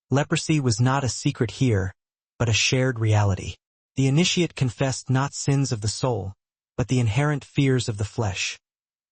Leprosy was not a secret here, but a shared reality. The initiate confessed not sins of the soul, but the inherent fears of the flesh,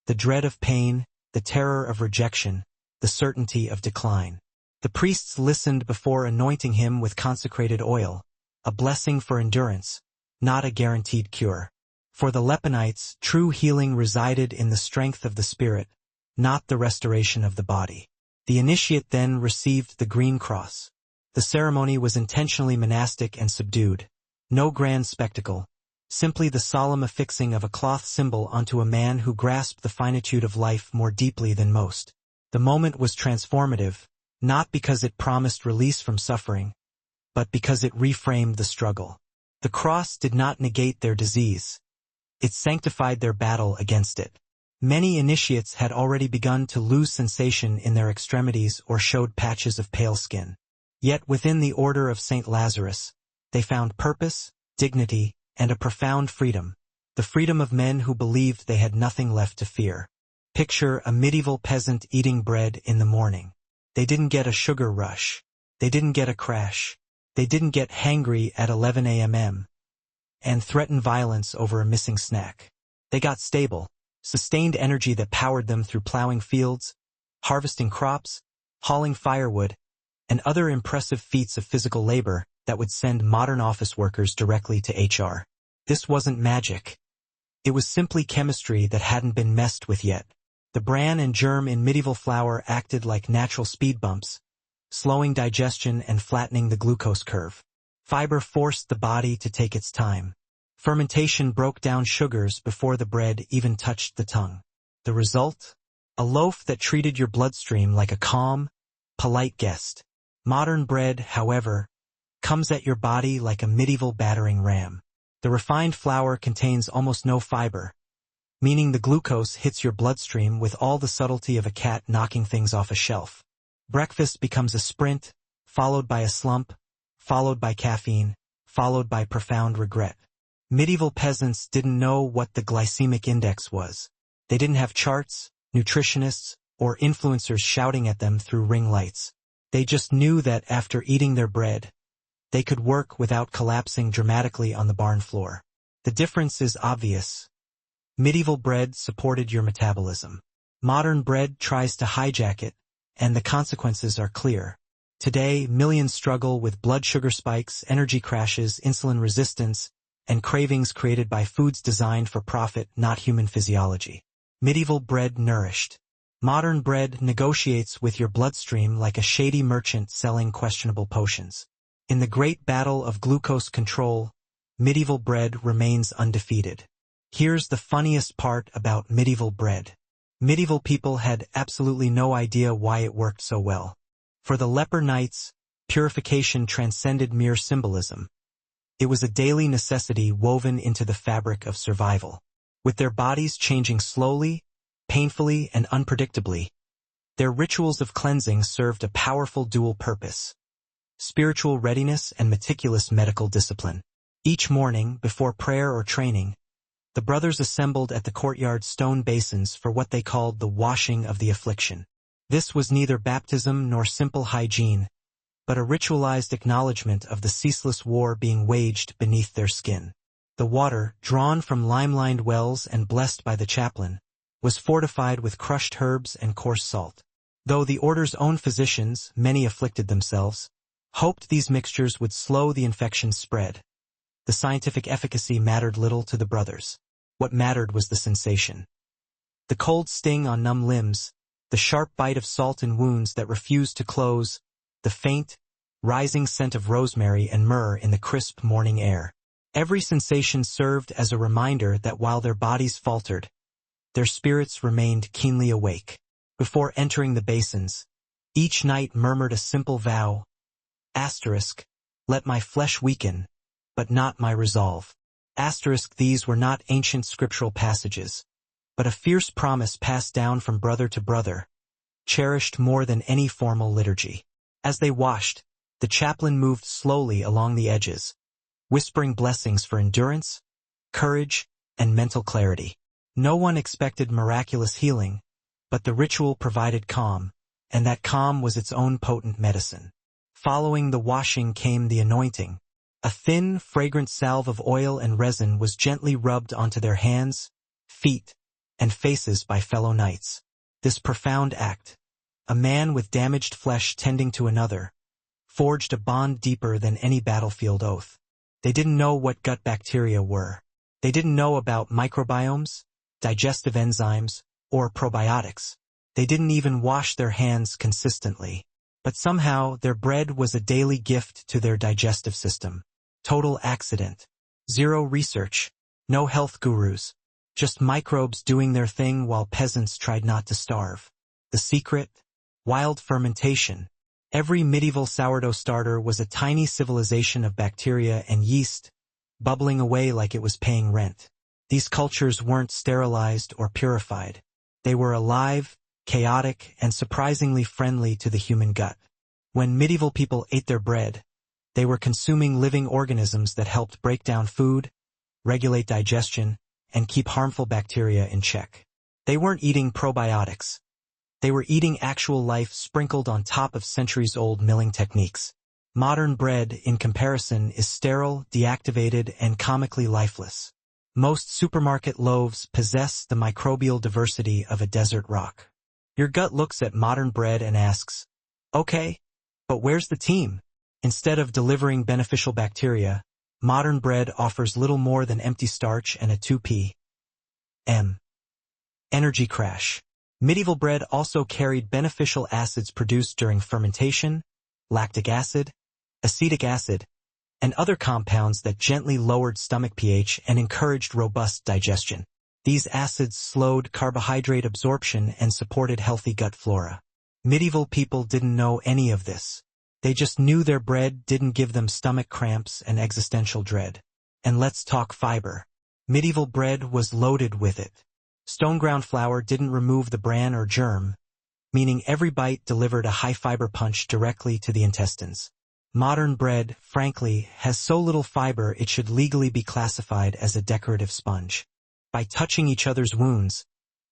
the dread of pain, the terror of rejection, the certainty of decline. The priests listened before anointing him with consecrated oil, a blessing for endurance, not a guaranteed cure. For the Lepanites, true healing resided in the strength of the spirit, not the restoration of the body. The initiate then received the green cross. The ceremony was intentionally monastic and subdued. No grand spectacle, simply the solemn affixing of a cloth symbol onto a man who grasped the finitude of life more deeply than most. The moment was transformative, not because it promised release from suffering, but because it reframed the struggle. The cross did not negate their disease. It sanctified their battle against it. Many initiates had already begun to lose sensation in their extremities or showed patches of pale skin. Yet within the order of St. Lazarus, they found purpose, dignity, and a profound freedom, the freedom of men who believed they had nothing left to fear. Picture a medieval peasant eating bread in the morning. They didn't get a sugar rush. They didn't get a crash. They didn't get hangry at 11 a.m. and threaten violence over a missing snack. They got stable, sustained energy that powered them through plowing fields, harvesting crops, hauling firewood, and other impressive feats of physical labor that would send modern office workers directly to HR. This wasn't magic. It was simply chemistry that hadn't been messed with yet. The bran and germ in medieval flour acted like natural speed bumps, slowing digestion and flattening the glucose curve. Fiber forced the body to take its time. Fermentation broke down sugars before the bread even touched the tongue. The result? A loaf that treated your bloodstream like a calm, polite guest. Modern bread, however, comes at your body like a medieval battering ram. The refined flour contains almost no fiber, meaning the glucose hits your bloodstream with all the subtlety of a cat knocking things off a shelf. Breakfast becomes a sprint, followed by a slump, followed by caffeine, followed by profound regret. Medieval peasants didn't know what the glycemic index was. They didn't have charts, nutritionists, or influencers shouting at them through ring lights. They just knew that after eating their bread, they could work without collapsing dramatically on the barn floor. The difference is obvious. Medieval bread supported your metabolism. Modern bread tries to hijack it, and the consequences are clear. Today, millions struggle with blood sugar spikes, energy crashes, insulin resistance, and cravings created by foods designed for profit, not human physiology. Medieval bread nourished. Modern bread negotiates with your bloodstream like a shady merchant selling questionable potions. In the great battle of glucose control, medieval bread remains undefeated. Here's the funniest part about medieval bread. Medieval people had absolutely no idea why it worked so well. For the leper knights, purification transcended mere symbolism. It was a daily necessity woven into the fabric of survival. With their bodies changing slowly, painfully, and unpredictably, their rituals of cleansing served a powerful dual purpose: spiritual readiness and meticulous medical discipline. Each morning, before prayer or training, the brothers assembled at the courtyard stone basins for what they called the washing of the affliction. This was neither baptism nor simple hygiene, but a ritualized acknowledgement of the ceaseless war being waged beneath their skin. The water, drawn from lime-lined wells and blessed by the chaplain, was fortified with crushed herbs and coarse salt. Though the order's own physicians, many afflicted themselves, hoped these mixtures would slow the infection's spread, the scientific efficacy mattered little to the brothers. What mattered was the sensation. The cold sting on numb limbs, the sharp bite of salt in wounds that refused to close, the faint, rising scent of rosemary and myrrh in the crisp morning air. Every sensation served as a reminder that while their bodies faltered, their spirits remained keenly awake. Before entering the basins, each knight murmured a simple vow, *, let my flesh weaken, but not my resolve. These were not ancient scriptural passages, but a fierce promise passed down from brother to brother, cherished more than any formal liturgy. As they washed, the chaplain moved slowly along the edges, whispering blessings for endurance, courage, and mental clarity. No one expected miraculous healing, but the ritual provided calm, and that calm was its own potent medicine. Following the washing came the anointing. A thin, fragrant salve of oil and resin was gently rubbed onto their hands, feet, and faces by fellow knights. This profound act, a man with damaged flesh tending to another, forged a bond deeper than any battlefield oath. They didn't know what gut bacteria were. They didn't know about microbiomes, digestive enzymes, or probiotics. They didn't even wash their hands consistently. But somehow their bread was a daily gift to their digestive system. Total accident. Zero research. No health gurus. Just microbes doing their thing while peasants tried not to starve. The secret? Wild fermentation. Every medieval sourdough starter was a tiny civilization of bacteria and yeast, bubbling away like it was paying rent. These cultures weren't sterilized or purified. They were alive, chaotic, and surprisingly friendly to the human gut. When medieval people ate their bread, they were consuming living organisms that helped break down food, regulate digestion, and keep harmful bacteria in check. They weren't eating probiotics. They were eating actual life sprinkled on top of centuries-old milling techniques. Modern bread, in comparison, is sterile, deactivated, and comically lifeless. Most supermarket loaves possess the microbial diversity of a desert rock. Your gut looks at modern bread and asks, okay, but where's the team? Instead of delivering beneficial bacteria, modern bread offers little more than empty starch and a 2 p.m. energy crash. Medieval bread also carried beneficial acids produced during fermentation, lactic acid, acetic acid, and other compounds that gently lowered stomach pH and encouraged robust digestion. These acids slowed carbohydrate absorption and supported healthy gut flora. Medieval people didn't know any of this. They just knew their bread didn't give them stomach cramps and existential dread. And let's talk fiber. Medieval bread was loaded with it. Stone-ground flour didn't remove the bran or germ, meaning every bite delivered a high-fiber punch directly to the intestines. Modern bread, frankly, has so little fiber it should legally be classified as a decorative sponge. By touching each other's wounds,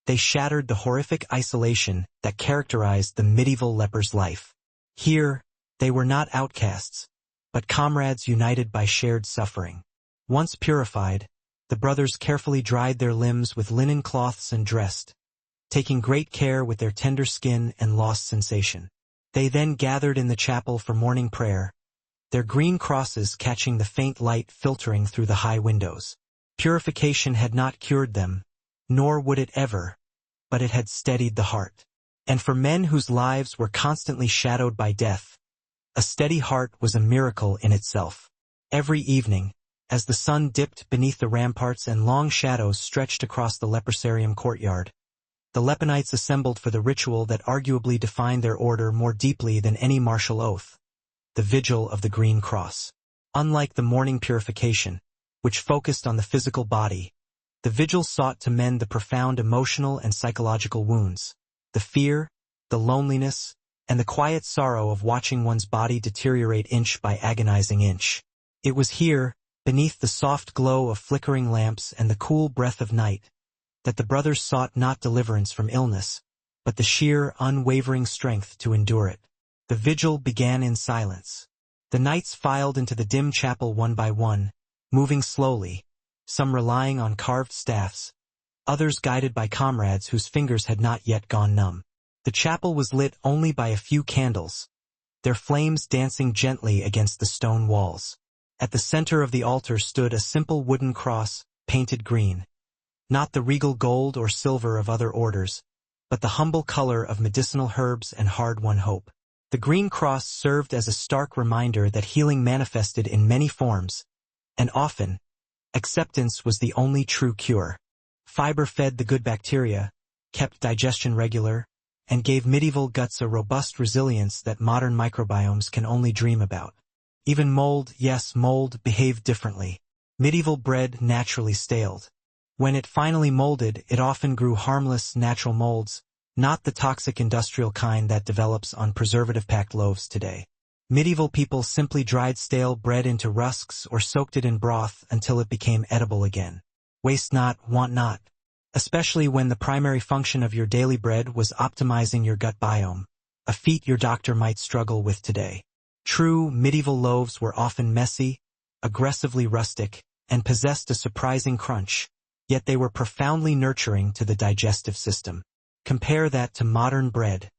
they shattered the horrific isolation that characterized the medieval leper's life. Here, they were not outcasts, but comrades united by shared suffering. Once purified, the brothers carefully dried their limbs with linen cloths and dressed, taking great care with their tender skin and lost sensation. They then gathered in the chapel for morning prayer, their green crosses catching the faint light filtering through the high windows. Purification had not cured them, nor would it ever, but it had steadied the heart. And for men whose lives were constantly shadowed by death, a steady heart was a miracle in itself. Every evening, as the sun dipped beneath the ramparts and long shadows stretched across the leprosarium courtyard, the Lepanites assembled for the ritual that arguably defined their order more deeply than any martial oath, the Vigil of the Green Cross. Unlike the morning purification, which focused on the physical body, the vigil sought to mend the profound emotional and psychological wounds, the fear, the loneliness, and the quiet sorrow of watching one's body deteriorate inch by agonizing inch. It was here, beneath the soft glow of flickering lamps and the cool breath of night, that the brothers sought not deliverance from illness, but the sheer, unwavering strength to endure it. The vigil began in silence. The knights filed into the dim chapel one by one, moving slowly, some relying on carved staffs, others guided by comrades whose fingers had not yet gone numb. The chapel was lit only by a few candles, their flames dancing gently against the stone walls. At the center of the altar stood a simple wooden cross, painted green. Not the regal gold or silver of other orders, but the humble color of medicinal herbs and hard-won hope. The green cross served as a stark reminder that healing manifested in many forms, and often, acceptance was the only true cure. Fiber fed the good bacteria, kept digestion regular, and gave medieval guts a robust resilience that modern microbiomes can only dream about. Even mold, yes, mold, behaved differently. Medieval bread naturally staled. When it finally molded, it often grew harmless, natural molds, not the toxic industrial kind that develops on preservative-packed loaves today. Medieval people simply dried stale bread into rusks or soaked it in broth until it became edible again. Waste not, want not. Especially when the primary function of your daily bread was optimizing your gut biome, a feat your doctor might struggle with today. True, medieval loaves were often messy, aggressively rustic, and possessed a surprising crunch, yet they were profoundly nurturing to the digestive system. Compare that to modern bread,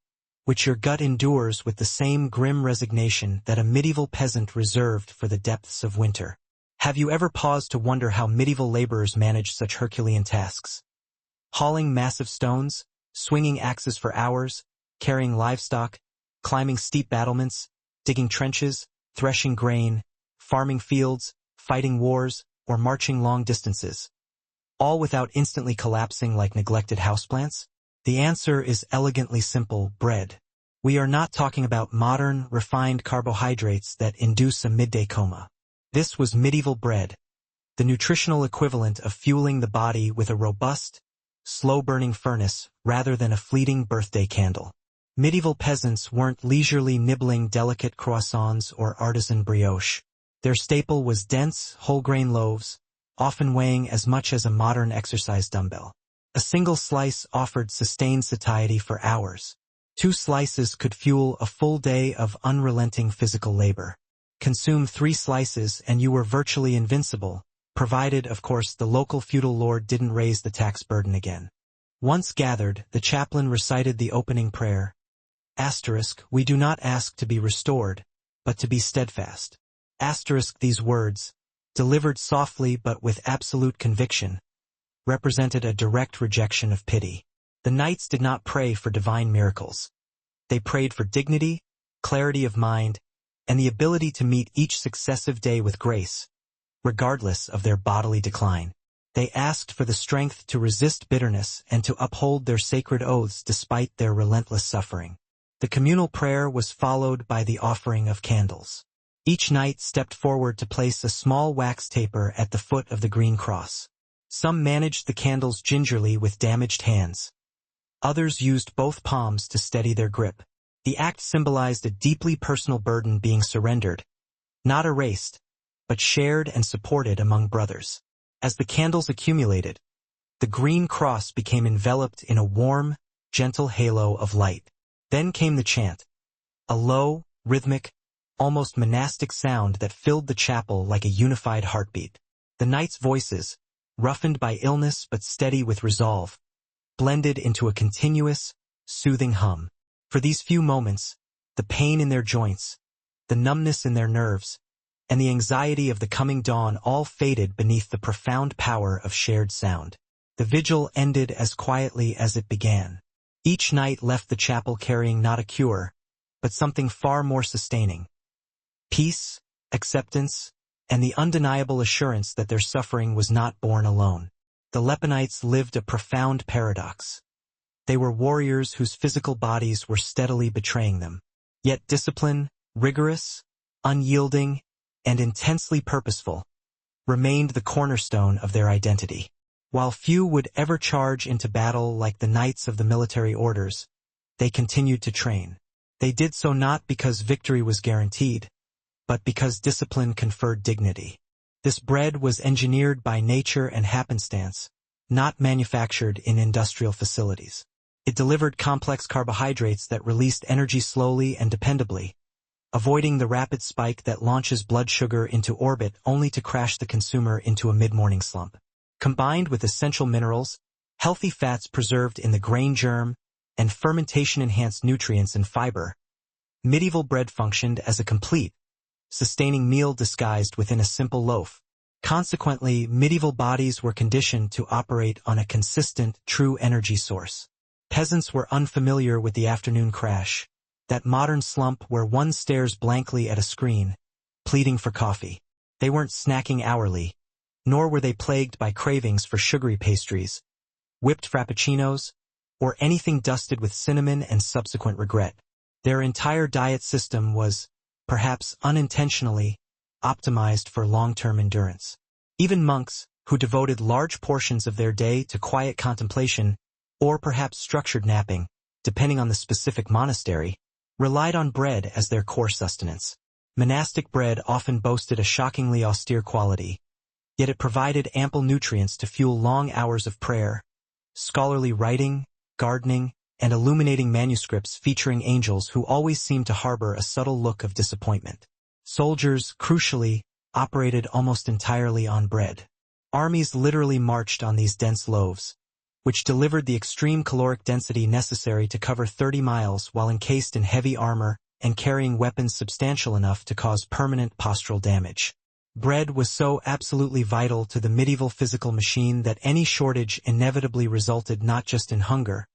which your gut endures with the same grim resignation that a medieval peasant reserved for the depths of winter. Have you ever paused to wonder how medieval laborers managed such Herculean tasks? Hauling massive stones, swinging axes for hours, carrying livestock, climbing steep battlements, digging trenches, threshing grain, farming fields, fighting wars, or marching long distances, all without instantly collapsing like neglected houseplants? The answer is elegantly simple: bread. We are not talking about modern, refined carbohydrates that induce a midday coma. This was medieval bread, the nutritional equivalent of fueling the body with a robust, slow-burning furnace rather than a fleeting birthday candle. Medieval peasants weren't leisurely nibbling delicate croissants or artisan brioche. Their staple was dense, whole-grain loaves, often weighing as much as a modern exercise dumbbell. A single slice offered sustained satiety for hours. 2 slices could fuel a full day of unrelenting physical labor. Consume 3 slices and you were virtually invincible, provided, of course, the local feudal lord didn't raise the tax burden again. Once gathered, the chaplain recited the opening prayer. We do not ask to be restored, but to be steadfast. These words, delivered softly but with absolute conviction, represented a direct rejection of pity. The knights did not pray for divine miracles. They prayed for dignity, clarity of mind, and the ability to meet each successive day with grace, regardless of their bodily decline. They asked for the strength to resist bitterness and to uphold their sacred oaths despite their relentless suffering. The communal prayer was followed by the offering of candles. Each knight stepped forward to place a small wax taper at the foot of the green cross. Some managed the candles gingerly with damaged hands. Others used both palms to steady their grip. The act symbolized a deeply personal burden being surrendered, not erased, but shared and supported among brothers. As the candles accumulated, the green cross became enveloped in a warm, gentle halo of light. Then came the chant, a low, rhythmic, almost monastic sound that filled the chapel like a unified heartbeat. The knights' voices, roughened by illness but steady with resolve, blended into a continuous, soothing hum. For these few moments, the pain in their joints, the numbness in their nerves, and the anxiety of the coming dawn all faded beneath the profound power of shared sound. The vigil ended as quietly as it began. Each knight left the chapel carrying not a cure, but something far more sustaining. Peace, acceptance, and the undeniable assurance that their suffering was not borne alone. The Lepanites lived a profound paradox. They were warriors whose physical bodies were steadily betraying them. Yet discipline, rigorous, unyielding, and intensely purposeful, remained the cornerstone of their identity. While few would ever charge into battle like the knights of the military orders, they continued to train. They did so not because victory was guaranteed, but because discipline conferred dignity. This bread was engineered by nature and happenstance, not manufactured in industrial facilities. It delivered complex carbohydrates that released energy slowly and dependably, avoiding the rapid spike that launches blood sugar into orbit only to crash the consumer into a mid-morning slump. Combined with essential minerals, healthy fats preserved in the grain germ, and fermentation-enhanced nutrients and fiber, medieval bread functioned as a complete, sustaining meal disguised within a simple loaf. Consequently, medieval bodies were conditioned to operate on a consistent, true energy source. Peasants were unfamiliar with the afternoon crash, that modern slump where one stares blankly at a screen, pleading for coffee. They weren't snacking hourly, nor were they plagued by cravings for sugary pastries, whipped frappuccinos, or anything dusted with cinnamon and subsequent regret. Their entire diet system was, perhaps unintentionally, optimized for long-term endurance. Even monks, who devoted large portions of their day to quiet contemplation, or perhaps structured napping, depending on the specific monastery, relied on bread as their core sustenance. Monastic bread often boasted a shockingly austere quality, yet it provided ample nutrients to fuel long hours of prayer, scholarly writing, gardening, and illuminating manuscripts featuring angels who always seemed to harbor a subtle look of disappointment. Soldiers, crucially, operated almost entirely on bread. Armies literally marched on these dense loaves, which delivered the extreme caloric density necessary to cover 30 miles while encased in heavy armor and carrying weapons substantial enough to cause permanent postural damage. Bread was so absolutely vital to the medieval physical machine that any shortage inevitably resulted not just in hunger,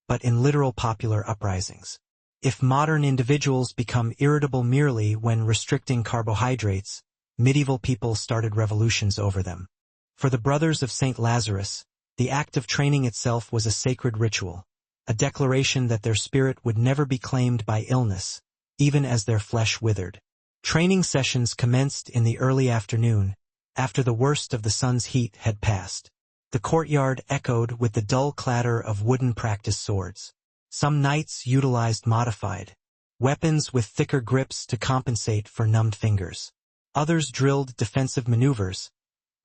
but in literal popular uprisings. If modern individuals become irritable merely when restricting carbohydrates, medieval people started revolutions over them. For the brothers of St. Lazarus, the act of training itself was a sacred ritual, a declaration that their spirit would never be claimed by illness, even as their flesh withered. Training sessions commenced in the early afternoon, after the worst of the sun's heat had passed. The courtyard echoed with the dull clatter of wooden practice swords. Some knights utilized modified weapons with thicker grips to compensate for numbed fingers. Others drilled defensive maneuvers,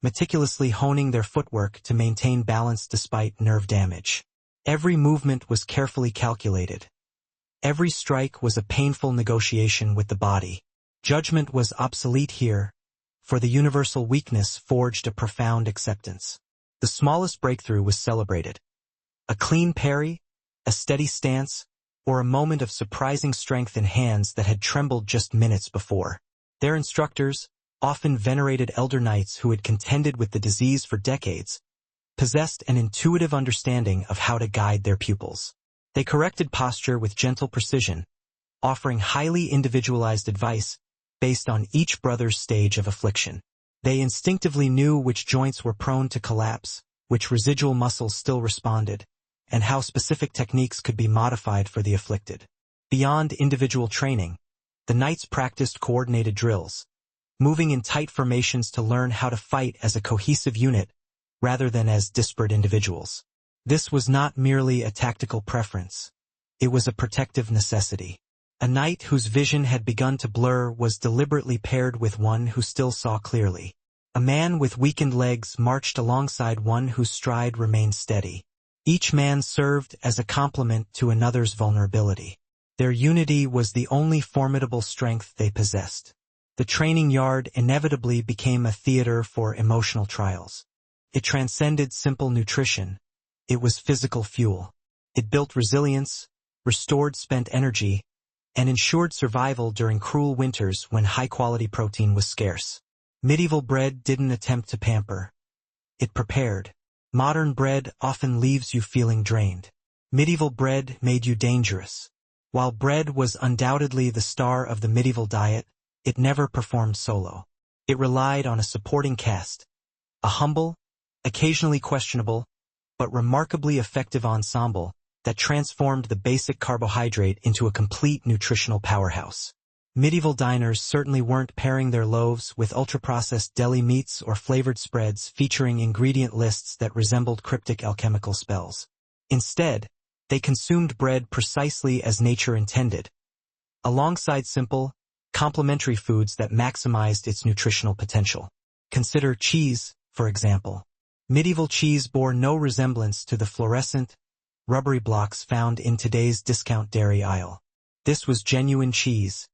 meticulously honing their footwork to maintain balance despite nerve damage. Every movement was carefully calculated, Every strike was a painful negotiation with the body. Judgment was obsolete here, for the universal weakness forged a profound acceptance. The smallest breakthrough was celebrated. A clean parry, a steady stance, or a moment of surprising strength in hands that had trembled just minutes before. Their instructors, often venerated elder knights who had contended with the disease for decades, possessed an intuitive understanding of how to guide their pupils. They corrected posture with gentle precision, offering highly individualized advice based on each brother's stage of affliction. They instinctively knew which joints were prone to collapse, which residual muscles still responded, and how specific techniques could be modified for the afflicted. Beyond individual training, the knights practiced coordinated drills, moving in tight formations to learn how to fight as a cohesive unit rather than as disparate individuals. This was not merely a tactical preference. It was a protective necessity. A knight whose vision had begun to blur was deliberately paired with one who still saw clearly. A man with weakened legs marched alongside one whose stride remained steady. Each man served as a complement to another's vulnerability. Their unity was the only formidable strength they possessed. The training yard inevitably became a theater for emotional trials. It transcended simple nutrition. It was physical fuel. It built resilience, restored spent energy, and ensured survival during cruel winters when high-quality protein was scarce. Medieval bread didn't attempt to pamper. It prepared. Modern bread often leaves you feeling drained. Medieval bread made you dangerous. While bread was undoubtedly the star of the medieval diet, it never performed solo. It relied on a supporting cast, a humble, occasionally questionable, but remarkably effective ensemble that transformed the basic carbohydrate into a complete nutritional powerhouse. Medieval diners certainly weren't pairing their loaves with ultra-processed deli meats or flavored spreads featuring ingredient lists that resembled cryptic alchemical spells. Instead, they consumed bread precisely as nature intended, alongside simple, complementary foods that maximized its nutritional potential. Consider cheese, for example. Medieval cheese bore no resemblance to the fluorescent, rubbery blocks found in today's discount dairy aisle. This was genuine cheese,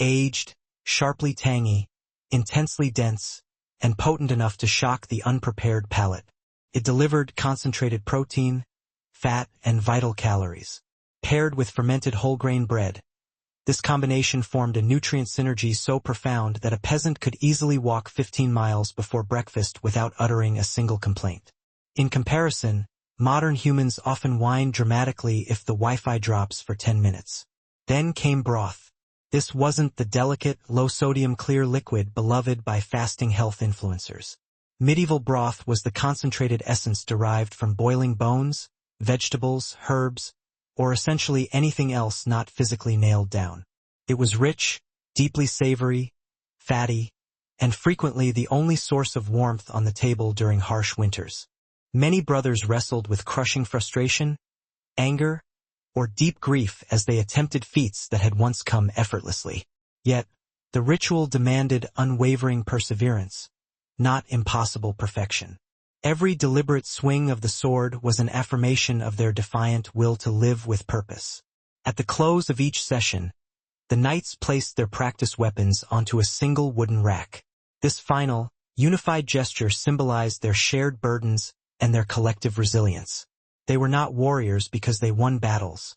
aged, sharply tangy, intensely dense, and potent enough to shock the unprepared palate. It delivered concentrated protein, fat, and vital calories. Paired with fermented whole-grain bread, this combination formed a nutrient synergy so profound that a peasant could easily walk 15 miles before breakfast without uttering a single complaint. In comparison, modern humans often whine dramatically if the Wi-Fi drops for 10 minutes. Then came broth. This wasn't the delicate, low-sodium clear liquid beloved by fasting health influencers. Medieval broth was the concentrated essence derived from boiling bones, vegetables, herbs, or essentially anything else not physically nailed down. It was rich, deeply savory, fatty, and frequently the only source of warmth on the table during harsh winters. Many brothers wrestled with crushing frustration, anger, or deep grief as they attempted feats that had once come effortlessly. Yet, the ritual demanded unwavering perseverance, not impossible perfection. Every deliberate swing of the sword was an affirmation of their defiant will to live with purpose. At the close of each session, the knights placed their practice weapons onto a single wooden rack. This final, unified gesture symbolized their shared burdens and their collective resilience. They were not warriors because they won battles.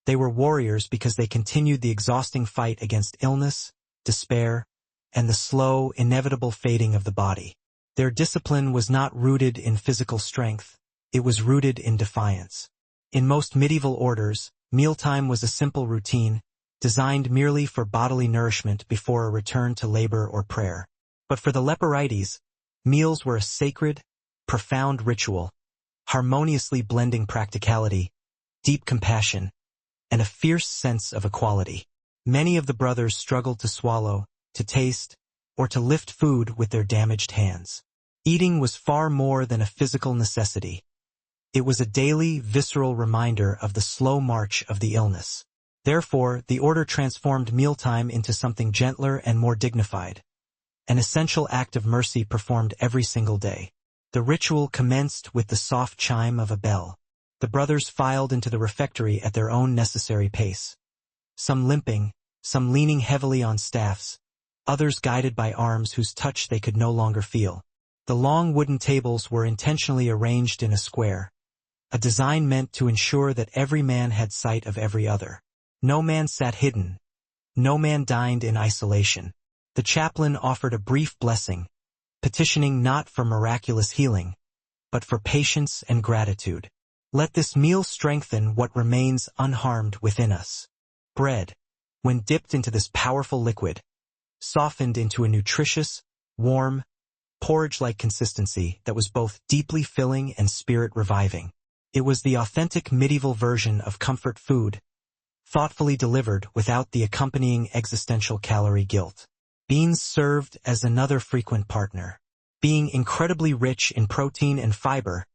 They were warriors because they continued the exhausting fight against illness, despair, and the slow, inevitable fading of the body. Their discipline was not rooted in physical strength, it was rooted in defiance. In most medieval orders, mealtime was a simple routine, designed merely for bodily nourishment before a return to labor or prayer. But for the leporites, meals were a sacred, profound ritual, harmoniously blending practicality, deep compassion, and a fierce sense of equality. Many of the brothers struggled to swallow, to taste, or to lift food with their damaged hands. Eating was far more than a physical necessity. It was a daily, visceral reminder of the slow march of the illness. Therefore, the order transformed mealtime into something gentler and more dignified, an essential act of mercy performed every single day. The ritual commenced with the soft chime of a bell. The brothers filed into the refectory at their own necessary pace. some limping, some leaning heavily on staffs, others guided by arms whose touch they could no longer feel. The long wooden tables were intentionally arranged in a square, a design meant to ensure that every man had sight of every other. No man sat hidden. No man dined in isolation. The chaplain offered a brief blessing, petitioning not for miraculous healing, but for patience and gratitude. Let this meal strengthen what remains unharmed within us. Bread, when dipped into this powerful liquid, softened into a nutritious, warm, porridge-like consistency that was both deeply filling and spirit-reviving. It was the authentic medieval version of comfort food, thoughtfully delivered without the accompanying existential calorie guilt. Beans served as another frequent partner. Being incredibly rich in protein and fiber,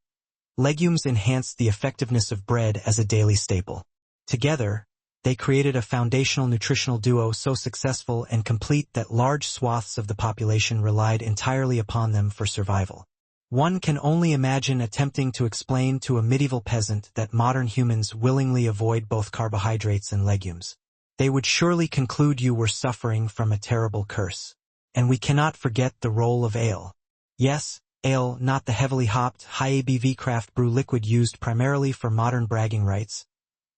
legumes enhanced the effectiveness of bread as a daily staple. Together, they created a foundational nutritional duo so successful and complete that large swaths of the population relied entirely upon them for survival. One can only imagine attempting to explain to a medieval peasant that modern humans willingly avoid both carbohydrates and legumes. They would surely conclude you were suffering from a terrible curse. And we cannot forget the role of ale. Yes, ale, not the heavily hopped, high ABV craft brew liquid used primarily for modern bragging rights,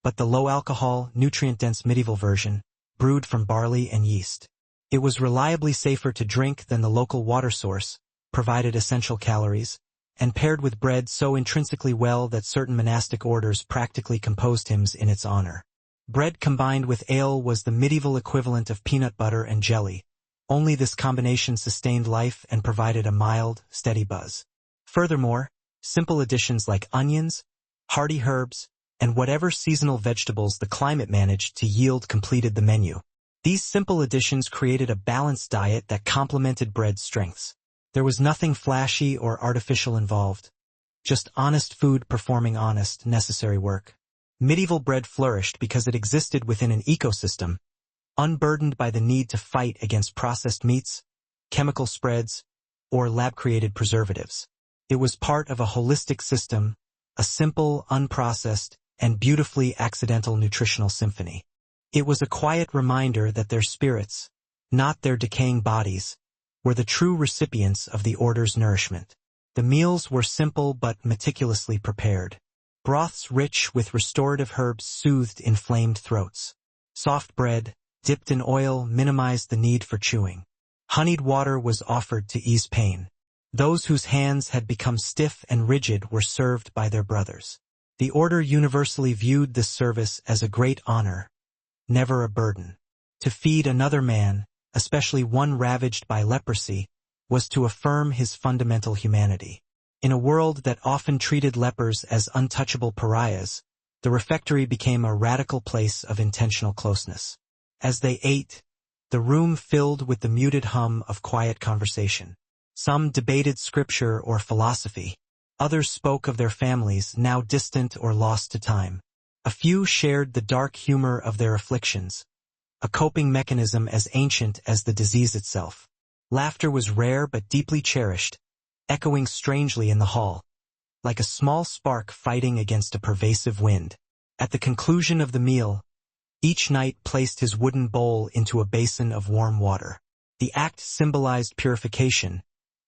but the low-alcohol, nutrient-dense medieval version, brewed from barley and yeast. It was reliably safer to drink than the local water source, provided essential calories, and paired with bread so intrinsically well that certain monastic orders practically composed hymns in its honor. Bread combined with ale was the medieval equivalent of peanut butter and jelly, only this combination sustained life and provided a mild, steady buzz. Furthermore, simple additions like onions, hardy herbs, and whatever seasonal vegetables the climate managed to yield completed the menu. These simple additions created a balanced diet that complemented bread's strengths. There was nothing flashy or artificial involved, just honest food performing honest, necessary work. Medieval bread flourished because it existed within an ecosystem, unburdened by the need to fight against processed meats, chemical spreads, or lab-created preservatives. It was part of a holistic system, a simple, unprocessed, and beautifully accidental nutritional symphony. It was a quiet reminder that their spirits, not their decaying bodies, were the true recipients of the order's nourishment. The meals were simple but meticulously prepared. Broths rich with restorative herbs soothed inflamed throats. Soft bread, dipped in oil, minimized the need for chewing. Honeyed water was offered to ease pain. Those whose hands had become stiff and rigid were served by their brothers. The order universally viewed this service as a great honor, never a burden. To feed another man, especially one ravaged by leprosy, was to affirm his fundamental humanity. In a world that often treated lepers as untouchable pariahs, the refectory became a radical place of intentional closeness. As they ate, the room filled with the muted hum of quiet conversation. Some debated scripture or philosophy. Others spoke of their families, now distant or lost to time. A few shared the dark humor of their afflictions, a coping mechanism as ancient as the disease itself. Laughter was rare but deeply cherished, echoing strangely in the hall, like a small spark fighting against a pervasive wind. At the conclusion of the meal, each knight placed his wooden bowl into a basin of warm water. The act symbolized purification,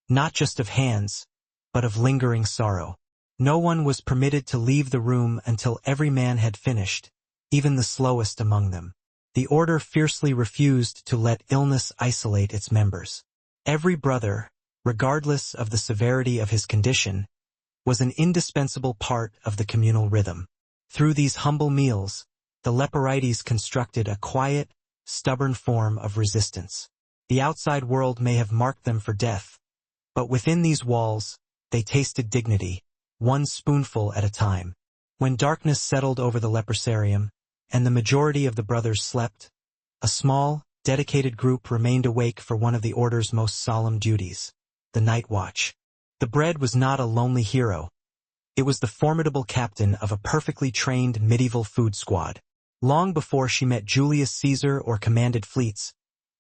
not just of hands, but of lingering sorrow. No one was permitted to leave the room until every man had finished, even the slowest among them. The order fiercely refused to let illness isolate its members. Every brother, regardless of the severity of his condition, was an indispensable part of the communal rhythm. Through these humble meals, the leporites constructed a quiet, stubborn form of resistance. The outside world may have marked them for death, but within these walls, they tasted dignity, one spoonful at a time. When darkness settled over the leprosarium, and the majority of the brothers slept, a small, dedicated group remained awake for one of the order's most solemn duties, the night watch. The bread was not a lonely hero. It was the formidable captain of a perfectly trained medieval food squad. Long before she met Julius Caesar or commanded fleets,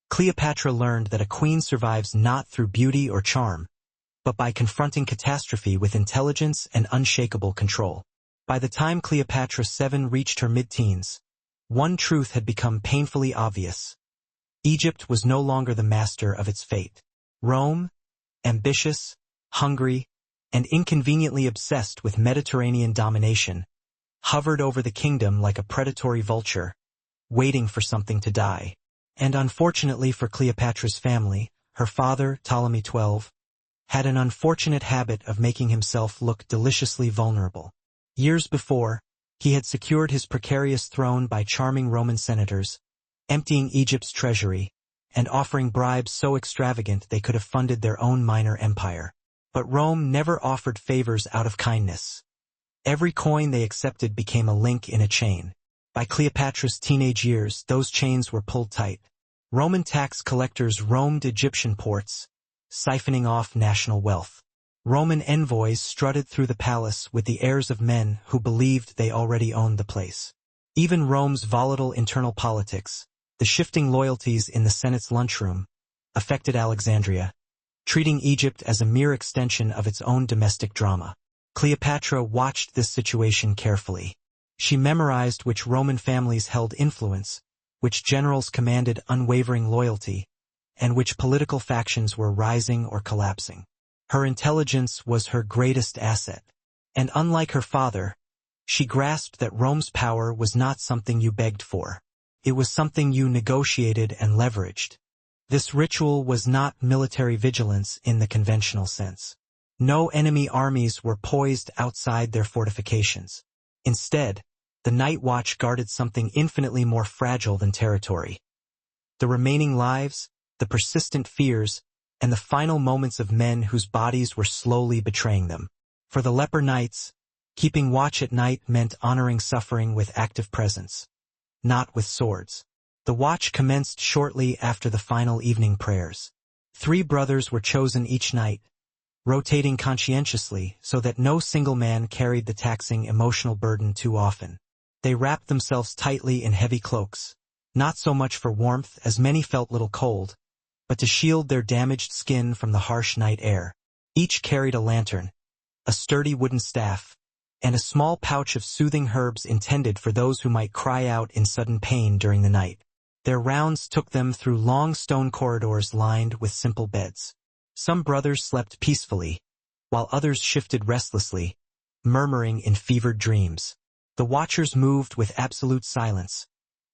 Cleopatra learned that a queen survives not through beauty or charm, but by confronting catastrophe with intelligence and unshakable control. By the time Cleopatra VII reached her mid-teens, one truth had become painfully obvious. Egypt was no longer the master of its fate. Rome, ambitious, hungry, and inconveniently obsessed with Mediterranean domination, hovered over the kingdom like a predatory vulture, waiting for something to die. And unfortunately for Cleopatra's family, her father, Ptolemy XII, had an unfortunate habit of making himself look deliciously vulnerable. Years before, he had secured his precarious throne by charming Roman senators, emptying Egypt's treasury, and offering bribes so extravagant they could have funded their own minor empire. But Rome never offered favors out of kindness. Every coin they accepted became a link in a chain. By Cleopatra's teenage years, those chains were pulled tight. Roman tax collectors roamed Egyptian ports, siphoning off national wealth. Roman envoys strutted through the palace with the airs of men who believed they already owned the place. Even Rome's volatile internal politics, the shifting loyalties in the Senate's lunchroom, affected Alexandria, treating Egypt as a mere extension of its own domestic drama. Cleopatra watched this situation carefully. She memorized which Roman families held influence, which generals commanded unwavering loyalty, and which political factions were rising or collapsing. Her intelligence was her greatest asset. And unlike her father, she grasped that Rome's power was not something you begged for. It was something you negotiated and leveraged. This ritual was not military vigilance in the conventional sense. No enemy armies were poised outside their fortifications. Instead, the night watch guarded something infinitely more fragile than territory. The remaining lives, the persistent fears, and the final moments of men whose bodies were slowly betraying them. For the leper knights, keeping watch at night meant honoring suffering with active presence, not with swords. The watch commenced shortly after the final evening prayers. 3 brothers were chosen each night, rotating conscientiously so that no single man carried the taxing emotional burden too often. They wrapped themselves tightly in heavy cloaks, not so much for warmth as many felt little cold, but to shield their damaged skin from the harsh night air. Each carried a lantern, a sturdy wooden staff, and a small pouch of soothing herbs intended for those who might cry out in sudden pain during the night. Their rounds took them through long stone corridors lined with simple beds. Some brothers slept peacefully, while others shifted restlessly, murmuring in fevered dreams. The watchers moved with absolute silence,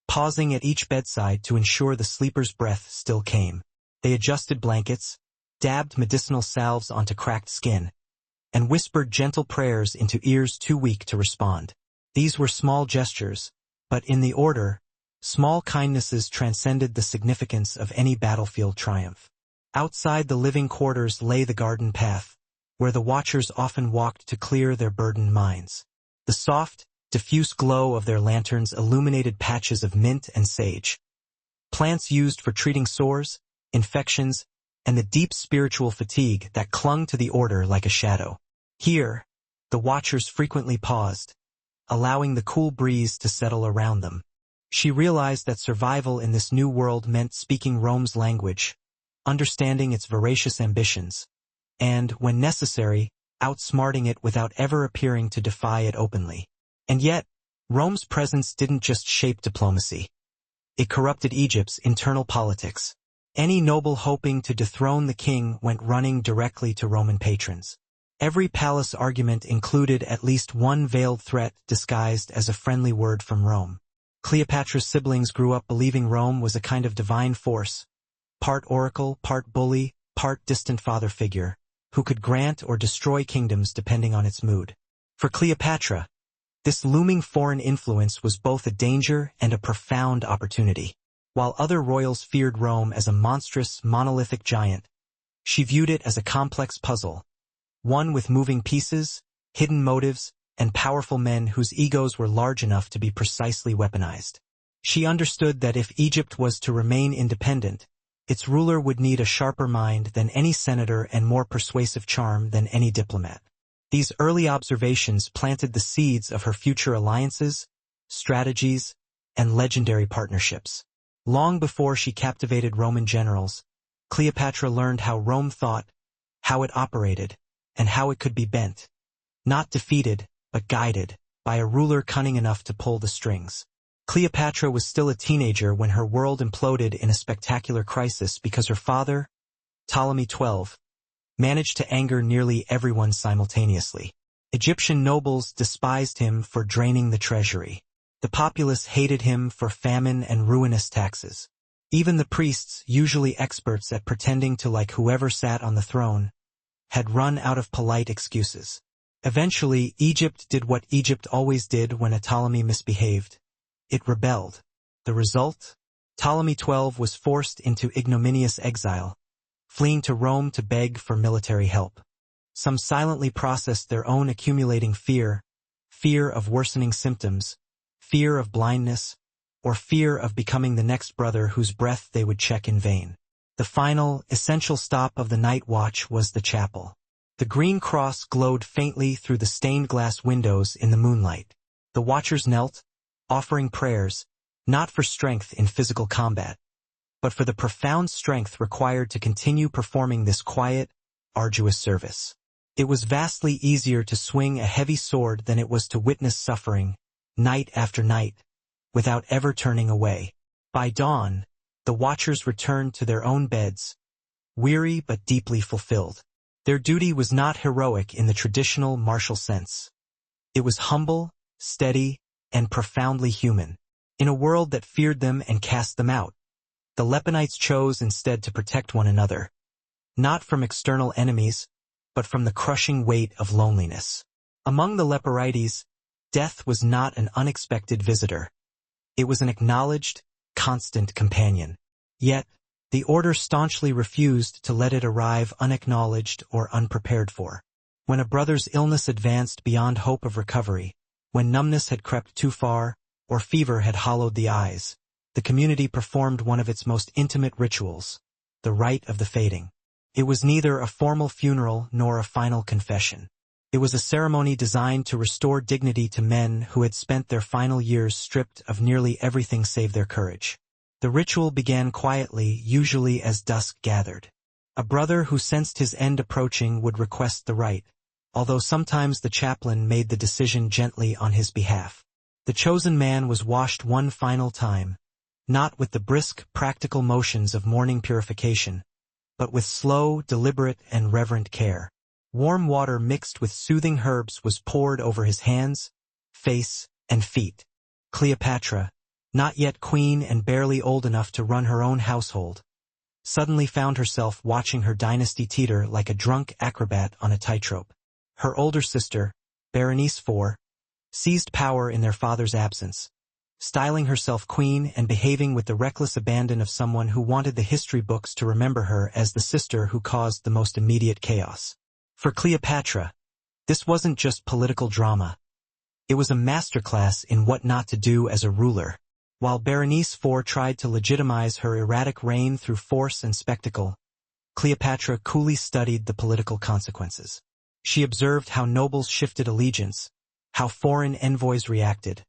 pausing at each bedside to ensure the sleeper's breath still came. They adjusted blankets, dabbed medicinal salves onto cracked skin, and whispered gentle prayers into ears too weak to respond. These were small gestures, but in the order, small kindnesses transcended the significance of any battlefield triumph. Outside the living quarters lay the garden path, where the watchers often walked to clear their burdened minds. The soft, diffuse glow of their lanterns illuminated patches of mint and sage, plants used for treating sores, infections, and the deep spiritual fatigue that clung to the order like a shadow. Here, the watchers frequently paused, allowing the cool breeze to settle around them. She realized that survival in this new world meant speaking Rome's language, understanding its voracious ambitions, and, when necessary, outsmarting it without ever appearing to defy it openly. And yet, Rome's presence didn't just shape diplomacy. It corrupted Egypt's internal politics. Any noble hoping to dethrone the king went running directly to Roman patrons. Every palace argument included at least one veiled threat disguised as a friendly word from Rome. Cleopatra's siblings grew up believing Rome was a kind of divine force, part oracle, part bully, part distant father figure, who could grant or destroy kingdoms depending on its mood. For Cleopatra, this looming foreign influence was both a danger and a profound opportunity. While other royals feared Rome as a monstrous, monolithic giant, she viewed it as a complex puzzle, one with moving pieces, hidden motives, and powerful men whose egos were large enough to be precisely weaponized. She understood that if Egypt was to remain independent, its ruler would need a sharper mind than any senator and more persuasive charm than any diplomat. These early observations planted the seeds of her future alliances, strategies, and legendary partnerships. Long before she captivated Roman generals, Cleopatra learned how Rome thought, how it operated, and how it could be bent, not defeated, but guided, by a ruler cunning enough to pull the strings. Cleopatra was still a teenager when her world imploded in a spectacular crisis because her father, Ptolemy XII, managed to anger nearly everyone simultaneously. Egyptian nobles despised him for draining the treasury. The populace hated him for famine and ruinous taxes. Even the priests, usually experts at pretending to like whoever sat on the throne, had run out of polite excuses. Eventually, Egypt did what Egypt always did when a Ptolemy misbehaved. It rebelled. The result? Ptolemy XII was forced into ignominious exile, fleeing to Rome to beg for military help. Some silently processed their own accumulating fear of worsening symptoms, fear of blindness, or fear of becoming the next brother whose breath they would check in vain. The final, essential stop of the night watch was the chapel. The green cross glowed faintly through the stained glass windows in the moonlight. The watchers knelt, offering prayers, not for strength in physical combat, but for the profound strength required to continue performing this quiet, arduous service. It was vastly easier to swing a heavy sword than it was to witness suffering, night after night, without ever turning away. By dawn, the watchers returned to their own beds, weary but deeply fulfilled. Their duty was not heroic in the traditional martial sense. It was humble, steady, and profoundly human. In a world that feared them and cast them out, the Lepanites chose instead to protect one another, not from external enemies, but from the crushing weight of loneliness. Among the Leporites, death was not an unexpected visitor. It was an acknowledged, constant companion. Yet, the order staunchly refused to let it arrive unacknowledged or unprepared for. When a brother's illness advanced beyond hope of recovery, when numbness had crept too far, or fever had hollowed the eyes, the community performed one of its most intimate rituals, the rite of the fading. It was neither a formal funeral nor a final confession. It was a ceremony designed to restore dignity to men who had spent their final years stripped of nearly everything save their courage. The ritual began quietly, usually as dusk gathered. A brother who sensed his end approaching would request the rite, although sometimes the chaplain made the decision gently on his behalf. The chosen man was washed one final time, not with the brisk, practical motions of morning purification, but with slow, deliberate, and reverent care. Warm water mixed with soothing herbs was poured over his hands, face, and feet. Cleopatra, not yet queen and barely old enough to run her own household, suddenly found herself watching her dynasty teeter like a drunk acrobat on a tightrope. Her older sister, Berenice IV, seized power in their father's absence, styling herself queen and behaving with the reckless abandon of someone who wanted the history books to remember her as the sister who caused the most immediate chaos. For Cleopatra, this wasn't just political drama. It was a masterclass in what not to do as a ruler. While Berenice IV tried to legitimize her erratic reign through force and spectacle, Cleopatra coolly studied the political consequences. She observed how nobles shifted allegiance, how foreign envoys reacted,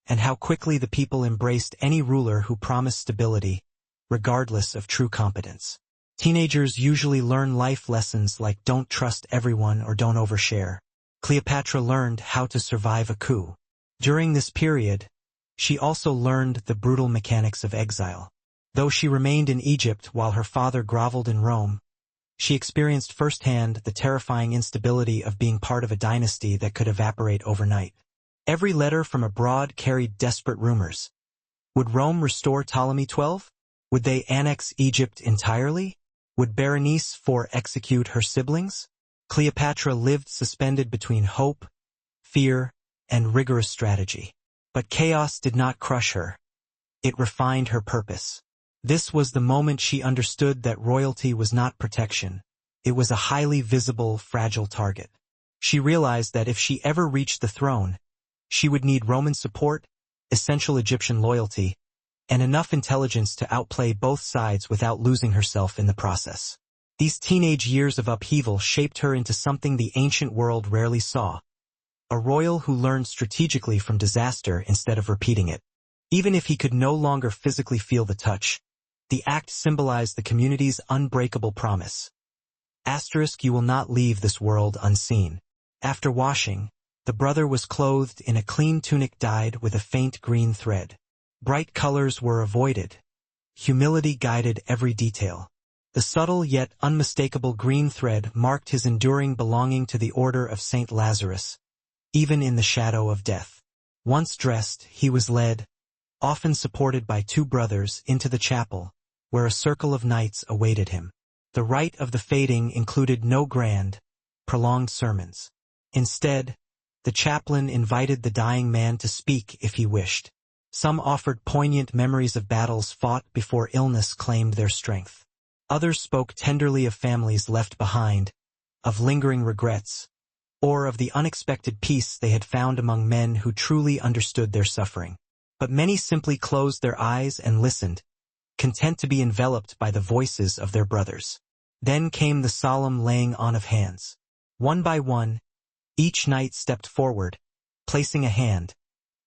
and how quickly the people embraced any ruler who promised stability, regardless of true competence. Teenagers usually learn life lessons like don't trust everyone or don't overshare. Cleopatra learned how to survive a coup. During this period, she also learned the brutal mechanics of exile. Though she remained in Egypt while her father groveled in Rome, she experienced firsthand the terrifying instability of being part of a dynasty that could evaporate overnight. Every letter from abroad carried desperate rumors. Would Rome restore Ptolemy XII? Would they annex Egypt entirely? Would Berenice IV execute her siblings? Cleopatra lived suspended between hope, fear, and rigorous strategy. But chaos did not crush her. It refined her purpose. This was the moment she understood that royalty was not protection. It was a highly visible, fragile target. She realized that if she ever reached the throne, she would need Roman support, essential Egyptian loyalty, and enough intelligence to outplay both sides without losing herself in the process. These teenage years of upheaval shaped her into something the ancient world rarely saw. A royal who learned strategically from disaster instead of repeating it. Even if he could no longer physically feel the touch, the act symbolized the community's unbreakable promise. Asterisk, you will not leave this world unseen. After washing, the brother was clothed in a clean tunic dyed with a faint green thread. Bright colors were avoided. Humility guided every detail. The subtle yet unmistakable green thread marked his enduring belonging to the order of Saint Lazarus, even in the shadow of death. Once dressed, he was led, often supported by two brothers, into the chapel, where a circle of knights awaited him. The rite of the fading included no grand, prolonged sermons. Instead, the chaplain invited the dying man to speak if he wished. Some offered poignant memories of battles fought before illness claimed their strength. Others spoke tenderly of families left behind, of lingering regrets, or of the unexpected peace they had found among men who truly understood their suffering. But many simply closed their eyes and listened, content to be enveloped by the voices of their brothers. Then came the solemn laying on of hands. One by one, each knight stepped forward, placing a hand,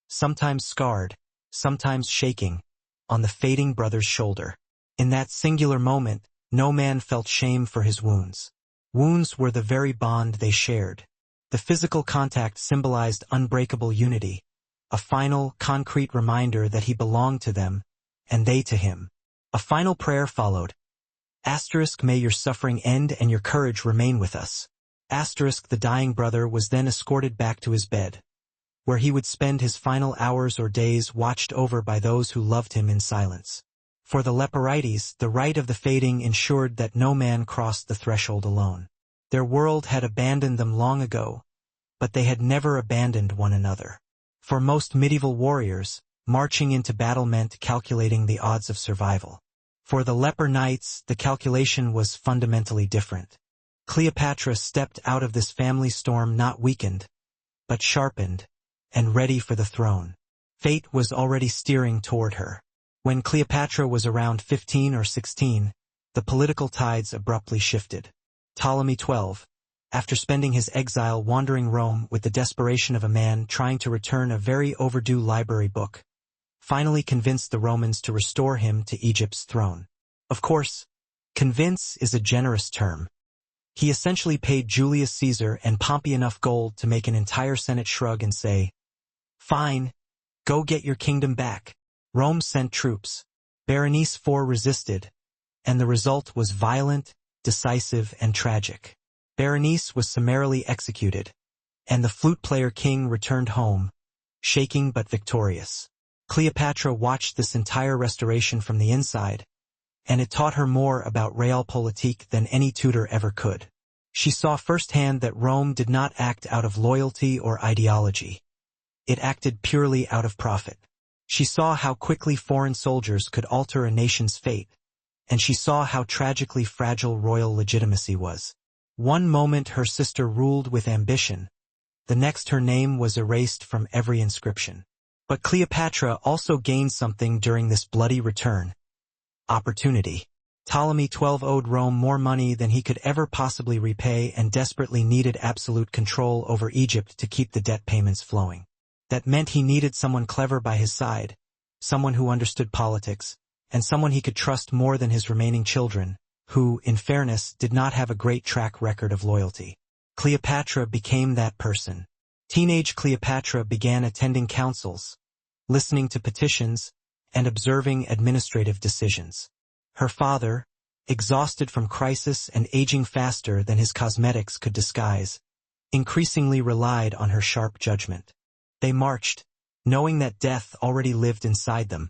sometimes scarred, sometimes shaking, on the fading brother's shoulder. In that singular moment, no man felt shame for his wounds. Wounds were the very bond they shared. The physical contact symbolized unbreakable unity, a final, concrete reminder that he belonged to them, and they to him. A final prayer followed. May your suffering end and your courage remain with us. The dying brother was then escorted back to his bed, where he would spend his final hours or days watched over by those who loved him in silence. For the leporites, the rite of the fading ensured that no man crossed the threshold alone. Their world had abandoned them long ago, but they had never abandoned one another. For most medieval warriors, marching into battle meant calculating the odds of survival. For the leper knights, the calculation was fundamentally different. Cleopatra stepped out of this family storm not weakened, but sharpened, and ready for the throne. Fate was already steering toward her. When Cleopatra was around 15 or 16, the political tides abruptly shifted. Ptolemy XII, after spending his exile wandering Rome with the desperation of a man trying to return a very overdue library book, finally convinced the Romans to restore him to Egypt's throne. Of course, convince is a generous term. He essentially paid Julius Caesar and Pompey enough gold to make an entire Senate shrug and say, "Fine, go get your kingdom back." Rome sent troops. Berenice IV resisted, and the result was violent, decisive, and tragic. Berenice was summarily executed, and the flute player king returned home, shaking but victorious. Cleopatra watched this entire restoration from the inside, and it taught her more about realpolitik than any tutor ever could. She saw firsthand that Rome did not act out of loyalty or ideology. It acted purely out of profit. She saw how quickly foreign soldiers could alter a nation's fate, and she saw how tragically fragile royal legitimacy was. One moment her sister ruled with ambition, the next her name was erased from every inscription. But Cleopatra also gained something during this bloody return: opportunity. Ptolemy XII owed Rome more money than he could ever possibly repay and desperately needed absolute control over Egypt to keep the debt payments flowing. That meant he needed someone clever by his side, someone who understood politics, and someone he could trust more than his remaining children, who, in fairness, did not have a great track record of loyalty. Cleopatra became that person. Teenage Cleopatra began attending councils, listening to petitions, and observing administrative decisions. Her father, exhausted from crisis and aging faster than his cosmetics could disguise, increasingly relied on her sharp judgment. They marched, knowing that death already lived inside them,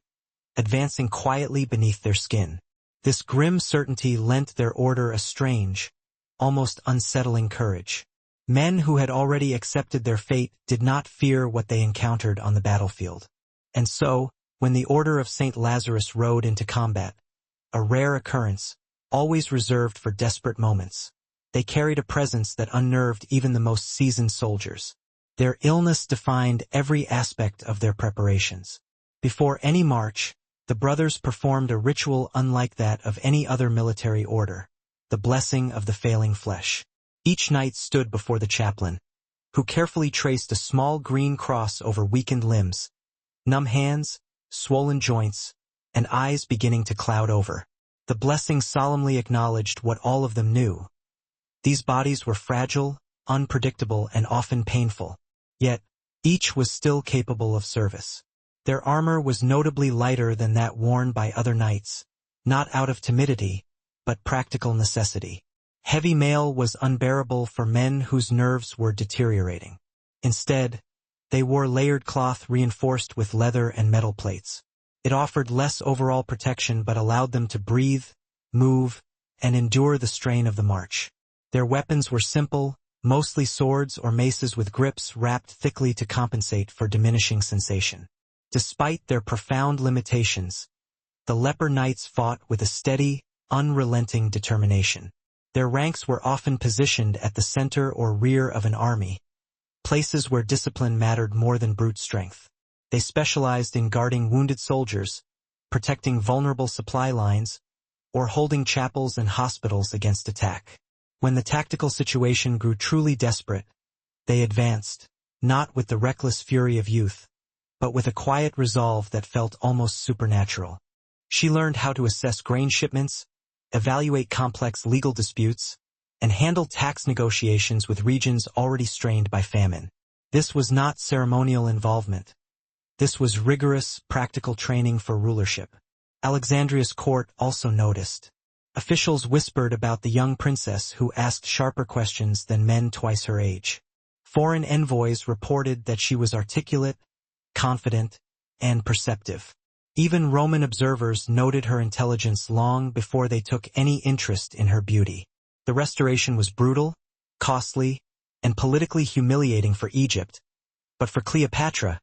advancing quietly beneath their skin. This grim certainty lent their order a strange, almost unsettling courage. Men who had already accepted their fate did not fear what they encountered on the battlefield. And so, when the Order of St. Lazarus rode into combat, a rare occurrence, always reserved for desperate moments, they carried a presence that unnerved even the most seasoned soldiers. Their illness defined every aspect of their preparations. Before any march, the brothers performed a ritual unlike that of any other military order, the blessing of the failing flesh. Each knight stood before the chaplain, who carefully traced a small green cross over weakened limbs, numb hands, swollen joints, and eyes beginning to cloud over. The blessing solemnly acknowledged what all of them knew. These bodies were fragile, unpredictable, and often painful. Yet, each was still capable of service. Their armor was notably lighter than that worn by other knights, not out of timidity, but practical necessity. Heavy mail was unbearable for men whose nerves were deteriorating. Instead, they wore layered cloth reinforced with leather and metal plates. It offered less overall protection but allowed them to breathe, move, and endure the strain of the march. Their weapons were simple, mostly swords or maces with grips wrapped thickly to compensate for diminishing sensation. Despite their profound limitations, the leper knights fought with a steady, unrelenting determination. Their ranks were often positioned at the center or rear of an army, places where discipline mattered more than brute strength. They specialized in guarding wounded soldiers, protecting vulnerable supply lines, or holding chapels and hospitals against attack. When the tactical situation grew truly desperate, they advanced, not with the reckless fury of youth, but with a quiet resolve that felt almost supernatural. She learned how to assess grain shipments, evaluate complex legal disputes, and handle tax negotiations with regions already strained by famine. This was not ceremonial involvement. This was rigorous, practical training for rulership. Alexandria's court also noticed. Officials whispered about the young princess who asked sharper questions than men twice her age. Foreign envoys reported that she was articulate, confident, and perceptive. Even Roman observers noted her intelligence long before they took any interest in her beauty. The restoration was brutal, costly, and politically humiliating for Egypt, but for Cleopatra,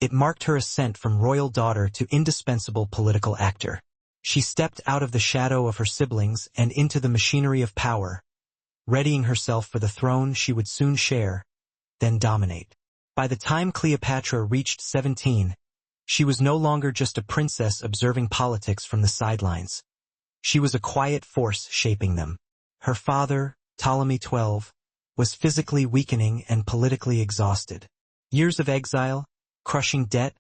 it marked her ascent from royal daughter to indispensable political actor. She stepped out of the shadow of her siblings and into the machinery of power, readying herself for the throne she would soon share, then dominate. By the time Cleopatra reached 17, she was no longer just a princess observing politics from the sidelines. She was a quiet force shaping them. Her father, Ptolemy XII, was physically weakening and politically exhausted. Years of exile, crushing debt,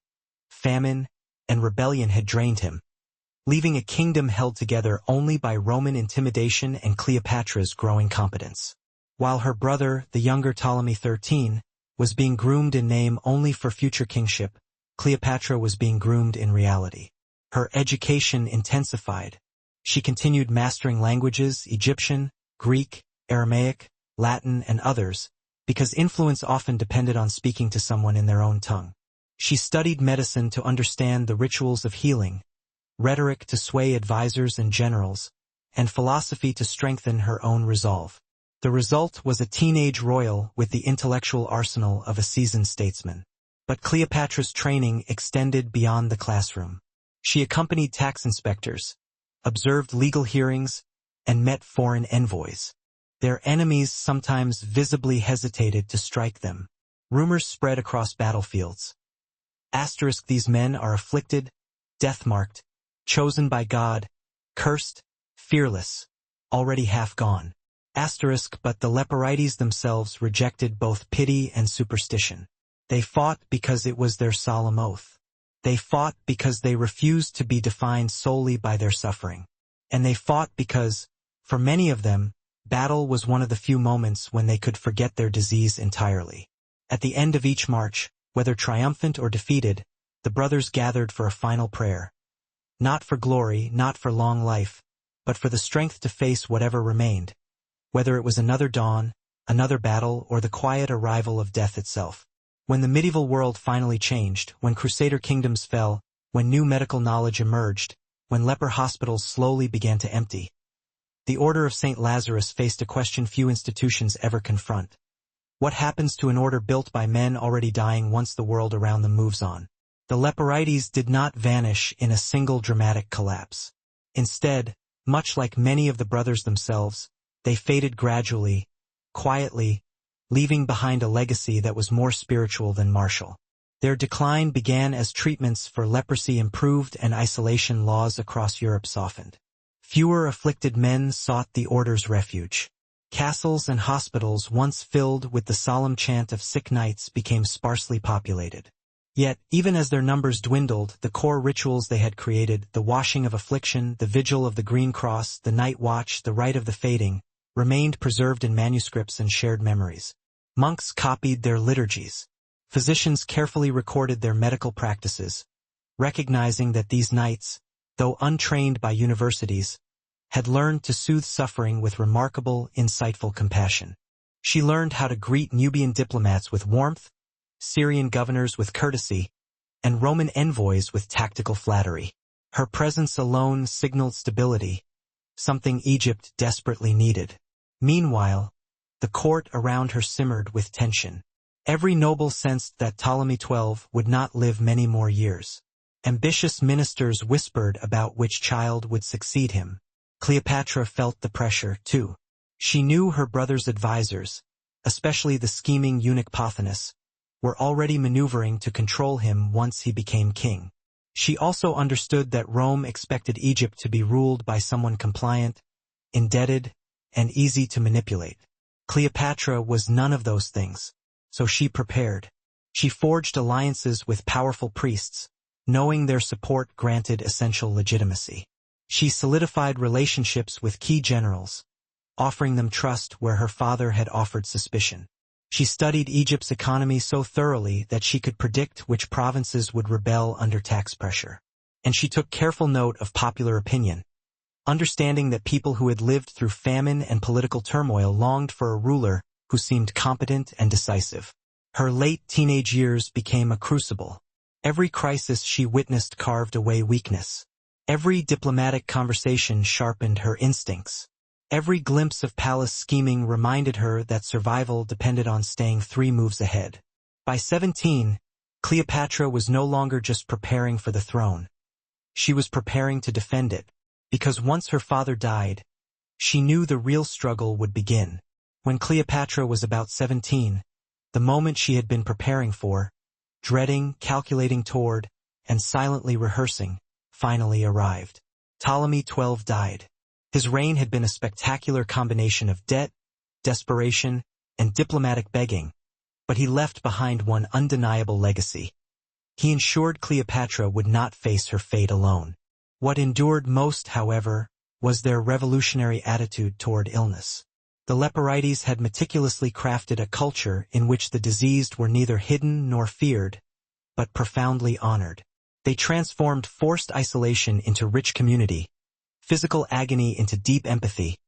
famine, and rebellion had drained him, leaving a kingdom held together only by Roman intimidation and Cleopatra's growing competence. While her brother, the younger Ptolemy XIII, was being groomed in name only for future kingship, Cleopatra was being groomed in reality. Her education intensified. She continued mastering languages, Egyptian, Greek, Aramaic, Latin, and others, because influence often depended on speaking to someone in their own tongue. She studied medicine to understand the rituals of healing, rhetoric to sway advisors and generals, and philosophy to strengthen her own resolve. The result was a teenage royal with the intellectual arsenal of a seasoned statesman. But Cleopatra's training extended beyond the classroom. She accompanied tax inspectors, observed legal hearings, and met foreign envoys. Their enemies sometimes visibly hesitated to strike them. Rumors spread across battlefields. These men are afflicted, death-marked, chosen by God, cursed, fearless, already half gone. But the leperides themselves rejected both pity and superstition. They fought because it was their solemn oath. They fought because they refused to be defined solely by their suffering. And they fought because, for many of them, battle was one of the few moments when they could forget their disease entirely. At the end of each march, whether triumphant or defeated, the brothers gathered for a final prayer. Not for glory, not for long life, but for the strength to face whatever remained, whether it was another dawn, another battle, or the quiet arrival of death itself. When the medieval world finally changed, when Crusader kingdoms fell, when new medical knowledge emerged, when leper hospitals slowly began to empty, the Order of St. Lazarus faced a question few institutions ever confront. What happens to an order built by men already dying once the world around them moves on? The leperides did not vanish in a single dramatic collapse. Instead, much like many of the brothers themselves, they faded gradually, quietly, leaving behind a legacy that was more spiritual than martial. Their decline began as treatments for leprosy improved and isolation laws across Europe softened. Fewer afflicted men sought the order's refuge. Castles and hospitals once filled with the solemn chant of sick knights became sparsely populated. Yet, even as their numbers dwindled, the core rituals they had created, the washing of affliction, the vigil of the green cross, the night watch, the rite of the fading, remained preserved in manuscripts and shared memories. Monks copied their liturgies. Physicians carefully recorded their medical practices, recognizing that these knights, though untrained by universities, had learned to soothe suffering with remarkable, insightful compassion. She learned how to greet Nubian diplomats with warmth, Syrian governors with courtesy, and Roman envoys with tactical flattery. Her presence alone signaled stability, something Egypt desperately needed. Meanwhile, the court around her simmered with tension. Every noble sensed that Ptolemy XII would not live many more years. Ambitious ministers whispered about which child would succeed him. Cleopatra felt the pressure, too. She knew her brother's advisors, especially the scheming eunuch Pothinus, were already maneuvering to control him once he became king. She also understood that Rome expected Egypt to be ruled by someone compliant, indebted, and easy to manipulate. Cleopatra was none of those things, so she prepared. She forged alliances with powerful priests, knowing their support granted essential legitimacy. She solidified relationships with key generals, offering them trust where her father had offered suspicion. She studied Egypt's economy so thoroughly that she could predict which provinces would rebel under tax pressure. And she took careful note of popular opinion, understanding that people who had lived through famine and political turmoil longed for a ruler who seemed competent and decisive. Her late teenage years became a crucible. Every crisis she witnessed carved away weakness. Every diplomatic conversation sharpened her instincts. Every glimpse of palace scheming reminded her that survival depended on staying 3 moves ahead. By 17, Cleopatra was no longer just preparing for the throne. She was preparing to defend it, because once her father died, she knew the real struggle would begin. When Cleopatra was about 17, the moment she had been preparing for, dreading, calculating toward, and silently rehearsing, finally arrived. Ptolemy XII died. His reign had been a spectacular combination of debt, desperation, and diplomatic begging, but he left behind one undeniable legacy. He ensured Cleopatra would not face her fate alone. What endured most, however, was their revolutionary attitude toward illness. The Leporides had meticulously crafted a culture in which the diseased were neither hidden nor feared, but profoundly honored. They transformed forced isolation into rich community, physical agony into deep empathy,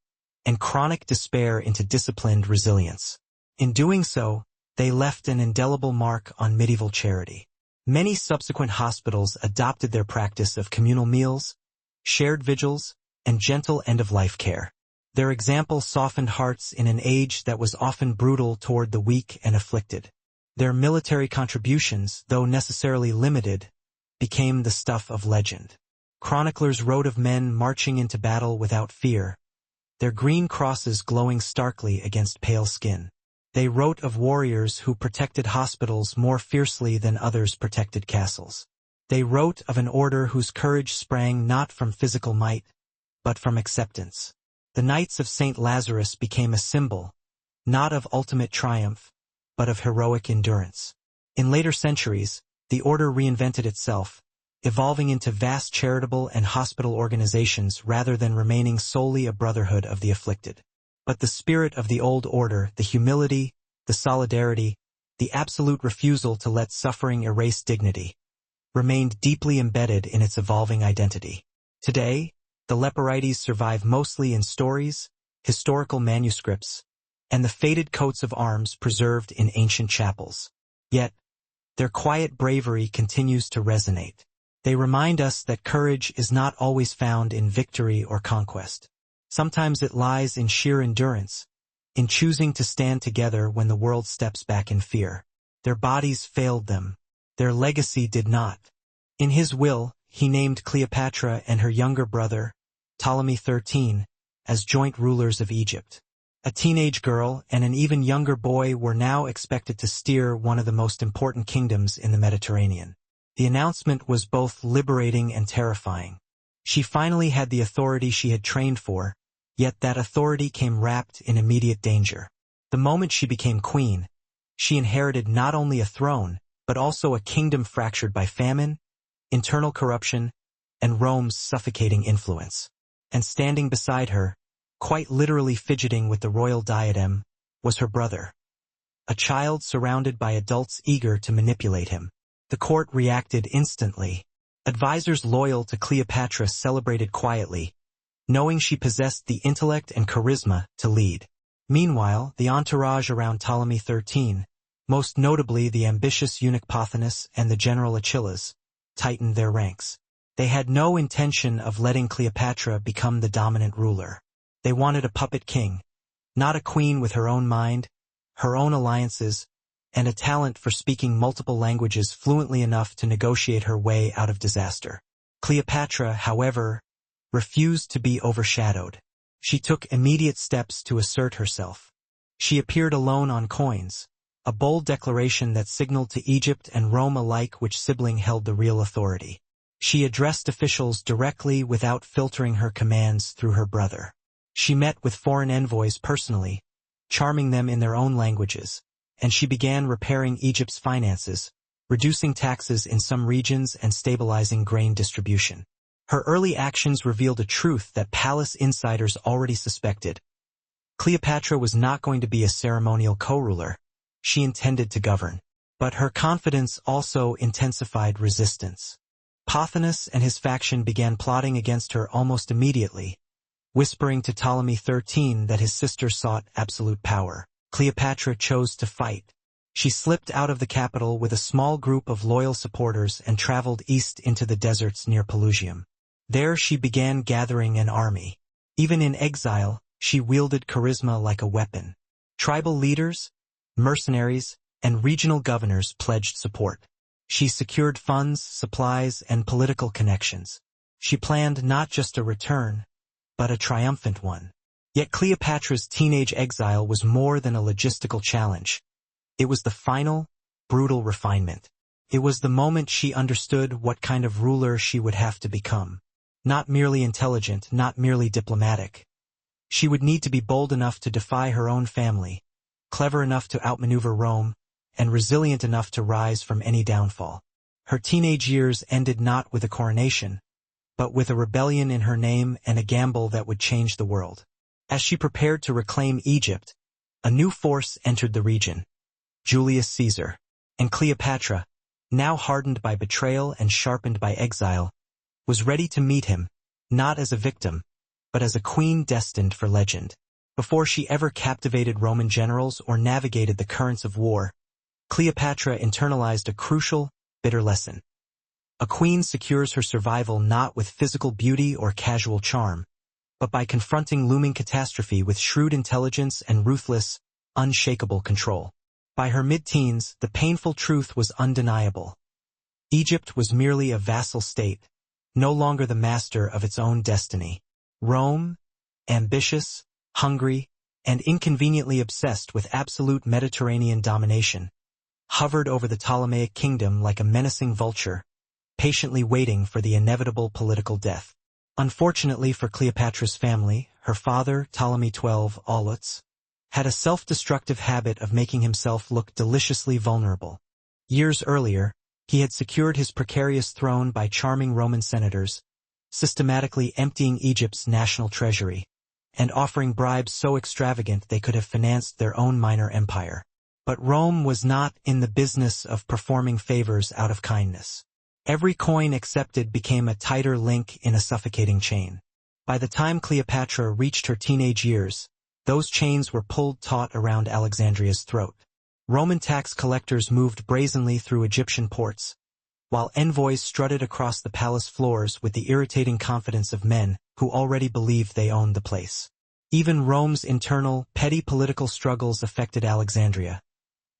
and chronic despair into disciplined resilience. In doing so, they left an indelible mark on medieval charity. Many subsequent hospitals adopted their practice of communal meals, shared vigils, and gentle end-of-life care. Their example softened hearts in an age that was often brutal toward the weak and afflicted. Their military contributions, though necessarily limited, became the stuff of legend. Chroniclers wrote of men marching into battle without fear, their green crosses glowing starkly against pale skin. They wrote of warriors who protected hospitals more fiercely than others protected castles. They wrote of an order whose courage sprang not from physical might, but from acceptance. The Knights of St. Lazarus became a symbol, not of ultimate triumph, but of heroic endurance. In later centuries, the order reinvented itself, evolving into vast charitable and hospital organizations rather than remaining solely a brotherhood of the afflicted. But the spirit of the old order, the humility, the solidarity, the absolute refusal to let suffering erase dignity, remained deeply embedded in its evolving identity. Today, the Leporides survive mostly in stories, historical manuscripts, and the faded coats of arms preserved in ancient chapels. Yet, their quiet bravery continues to resonate. They remind us that courage is not always found in victory or conquest. Sometimes it lies in sheer endurance, in choosing to stand together when the world steps back in fear. Their bodies failed them. Their legacy did not. In his will, he named Cleopatra and her younger brother, Ptolemy XIII, as joint rulers of Egypt. A teenage girl and an even younger boy were now expected to steer one of the most important kingdoms in the Mediterranean. The announcement was both liberating and terrifying. She finally had the authority she had trained for, yet that authority came wrapped in immediate danger. The moment she became queen, she inherited not only a throne, but also a kingdom fractured by famine, internal corruption, and Rome's suffocating influence. And standing beside her, quite literally fidgeting with the royal diadem, was her brother. A child surrounded by adults eager to manipulate him. The court reacted instantly. Advisors loyal to Cleopatra celebrated quietly, knowing she possessed the intellect and charisma to lead. Meanwhile, the entourage around Ptolemy XIII, most notably the ambitious eunuch Pothinus and the general Achilles, tightened their ranks. They had no intention of letting Cleopatra become the dominant ruler. They wanted a puppet king, not a queen with her own mind, her own alliances, and a talent for speaking multiple languages fluently enough to negotiate her way out of disaster. Cleopatra, however, refused to be overshadowed. She took immediate steps to assert herself. She appeared alone on coins, a bold declaration that signaled to Egypt and Rome alike which sibling held the real authority. She addressed officials directly without filtering her commands through her brother. She met with foreign envoys personally, charming them in their own languages, and she began repairing Egypt's finances, reducing taxes in some regions and stabilizing grain distribution. Her early actions revealed a truth that palace insiders already suspected. Cleopatra was not going to be a ceremonial co-ruler. She intended to govern. But her confidence also intensified resistance. Pothinus and his faction began plotting against her almost immediately, whispering to Ptolemy XIII that his sister sought absolute power. Cleopatra chose to fight. She slipped out of the capital with a small group of loyal supporters and traveled east into the deserts near Pelusium. There she began gathering an army. Even in exile, she wielded charisma like a weapon. Tribal leaders, mercenaries, and regional governors pledged support. She secured funds, supplies, and political connections. She planned not just a return, but a triumphant one. Yet Cleopatra's teenage exile was more than a logistical challenge. It was the final, brutal refinement. It was the moment she understood what kind of ruler she would have to become. Not merely intelligent, not merely diplomatic. She would need to be bold enough to defy her own family, clever enough to outmaneuver Rome, and resilient enough to rise from any downfall. Her teenage years ended not with a coronation, but with a rebellion in her name and a gamble that would change the world. As she prepared to reclaim Egypt, a new force entered the region. Julius Caesar, and Cleopatra, now hardened by betrayal and sharpened by exile, was ready to meet him, not as a victim, but as a queen destined for legend. Before she ever captivated Roman generals or navigated the currents of war, Cleopatra internalized a crucial, bitter lesson. A queen secures her survival not with physical beauty or casual charm, but by confronting looming catastrophe with shrewd intelligence and ruthless, unshakable control. By her mid-teens, the painful truth was undeniable. Egypt was merely a vassal state, no longer the master of its own destiny. Rome, ambitious, hungry, and inconveniently obsessed with absolute Mediterranean domination, hovered over the Ptolemaic kingdom like a menacing vulture, patiently waiting for the inevitable political death. Unfortunately for Cleopatra's family, her father, Ptolemy XII Aulus, had a self-destructive habit of making himself look deliciously vulnerable. Years earlier, he had secured his precarious throne by charming Roman senators, systematically emptying Egypt's national treasury, and offering bribes so extravagant they could have financed their own minor empire. But Rome was not in the business of performing favors out of kindness. Every coin accepted became a tighter link in a suffocating chain. By the time Cleopatra reached her teenage years, those chains were pulled taut around Alexandria's throat. Roman tax collectors moved brazenly through Egyptian ports, while envoys strutted across the palace floors with the irritating confidence of men who already believed they owned the place. Even Rome's internal, petty political struggles affected Alexandria,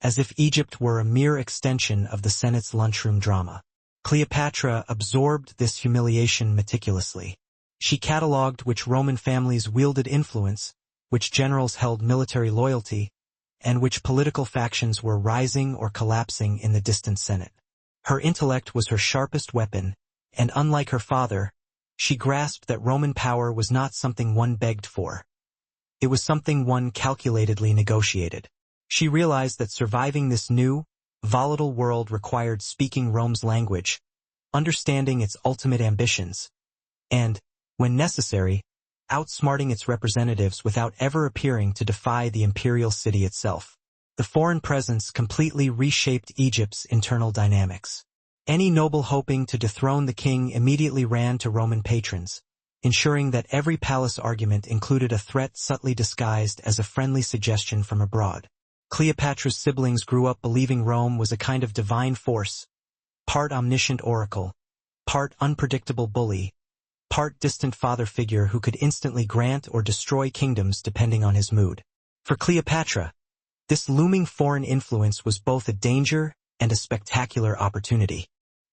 as if Egypt were a mere extension of the Senate's lunchroom drama. Cleopatra absorbed this humiliation meticulously. She catalogued which Roman families wielded influence, which generals held military loyalty, and which political factions were rising or collapsing in the distant Senate. Her intellect was her sharpest weapon, and unlike her father, she grasped that Roman power was not something one begged for. It was something one calculatedly negotiated. She realized that surviving this new, volatile world required speaking Rome's language, understanding its ultimate ambitions, and, when necessary, outsmarting its representatives without ever appearing to defy the imperial city itself. The foreign presence completely reshaped Egypt's internal dynamics. Any noble hoping to dethrone the king immediately ran to Roman patrons, ensuring that every palace argument included a threat subtly disguised as a friendly suggestion from abroad. Cleopatra's siblings grew up believing Rome was a kind of divine force, part omniscient oracle, part unpredictable bully, part distant father figure who could instantly grant or destroy kingdoms depending on his mood. For Cleopatra, this looming foreign influence was both a danger and a spectacular opportunity.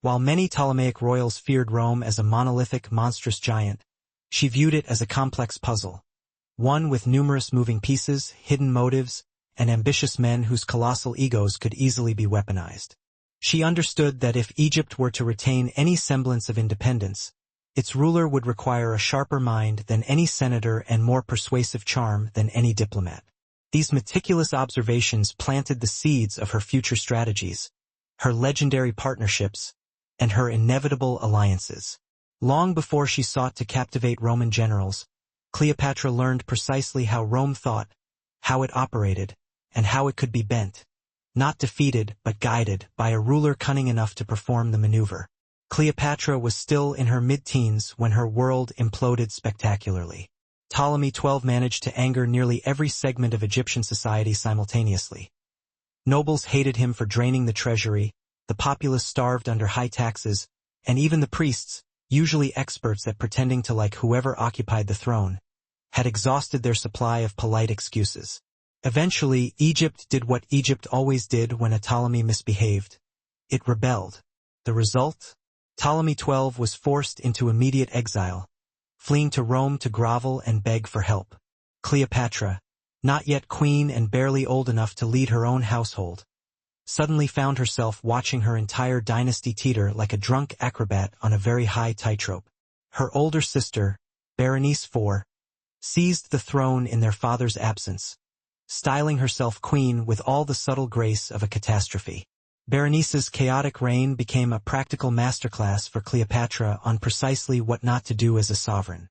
While many Ptolemaic royals feared Rome as a monolithic, monstrous giant, she viewed it as a complex puzzle, one with numerous moving pieces, hidden motives, and ambitious men whose colossal egos could easily be weaponized. She understood that if Egypt were to retain any semblance of independence, its ruler would require a sharper mind than any senator and more persuasive charm than any diplomat. These meticulous observations planted the seeds of her future strategies, her legendary partnerships, and her inevitable alliances. Long before she sought to captivate Roman generals, Cleopatra learned precisely how Rome thought, how it operated, and how it could be bent, not defeated but guided by a ruler cunning enough to perform the maneuver. Cleopatra was still in her mid-teens when her world imploded spectacularly. Ptolemy XII managed to anger nearly every segment of Egyptian society simultaneously. Nobles hated him for draining the treasury, the populace starved under high taxes, and even the priests, usually experts at pretending to like whoever occupied the throne, had exhausted their supply of polite excuses. Eventually, Egypt did what Egypt always did when a Ptolemy misbehaved. It rebelled. The result? Ptolemy XII was forced into immediate exile, fleeing to Rome to grovel and beg for help. Cleopatra, not yet queen and barely old enough to lead her own household, suddenly found herself watching her entire dynasty teeter like a drunk acrobat on a very high tightrope. Her older sister, Berenice IV, seized the throne in their father's absence, styling herself queen with all the subtle grace of a catastrophe. Berenice's chaotic reign became a practical masterclass for Cleopatra on precisely what not to do as a sovereign.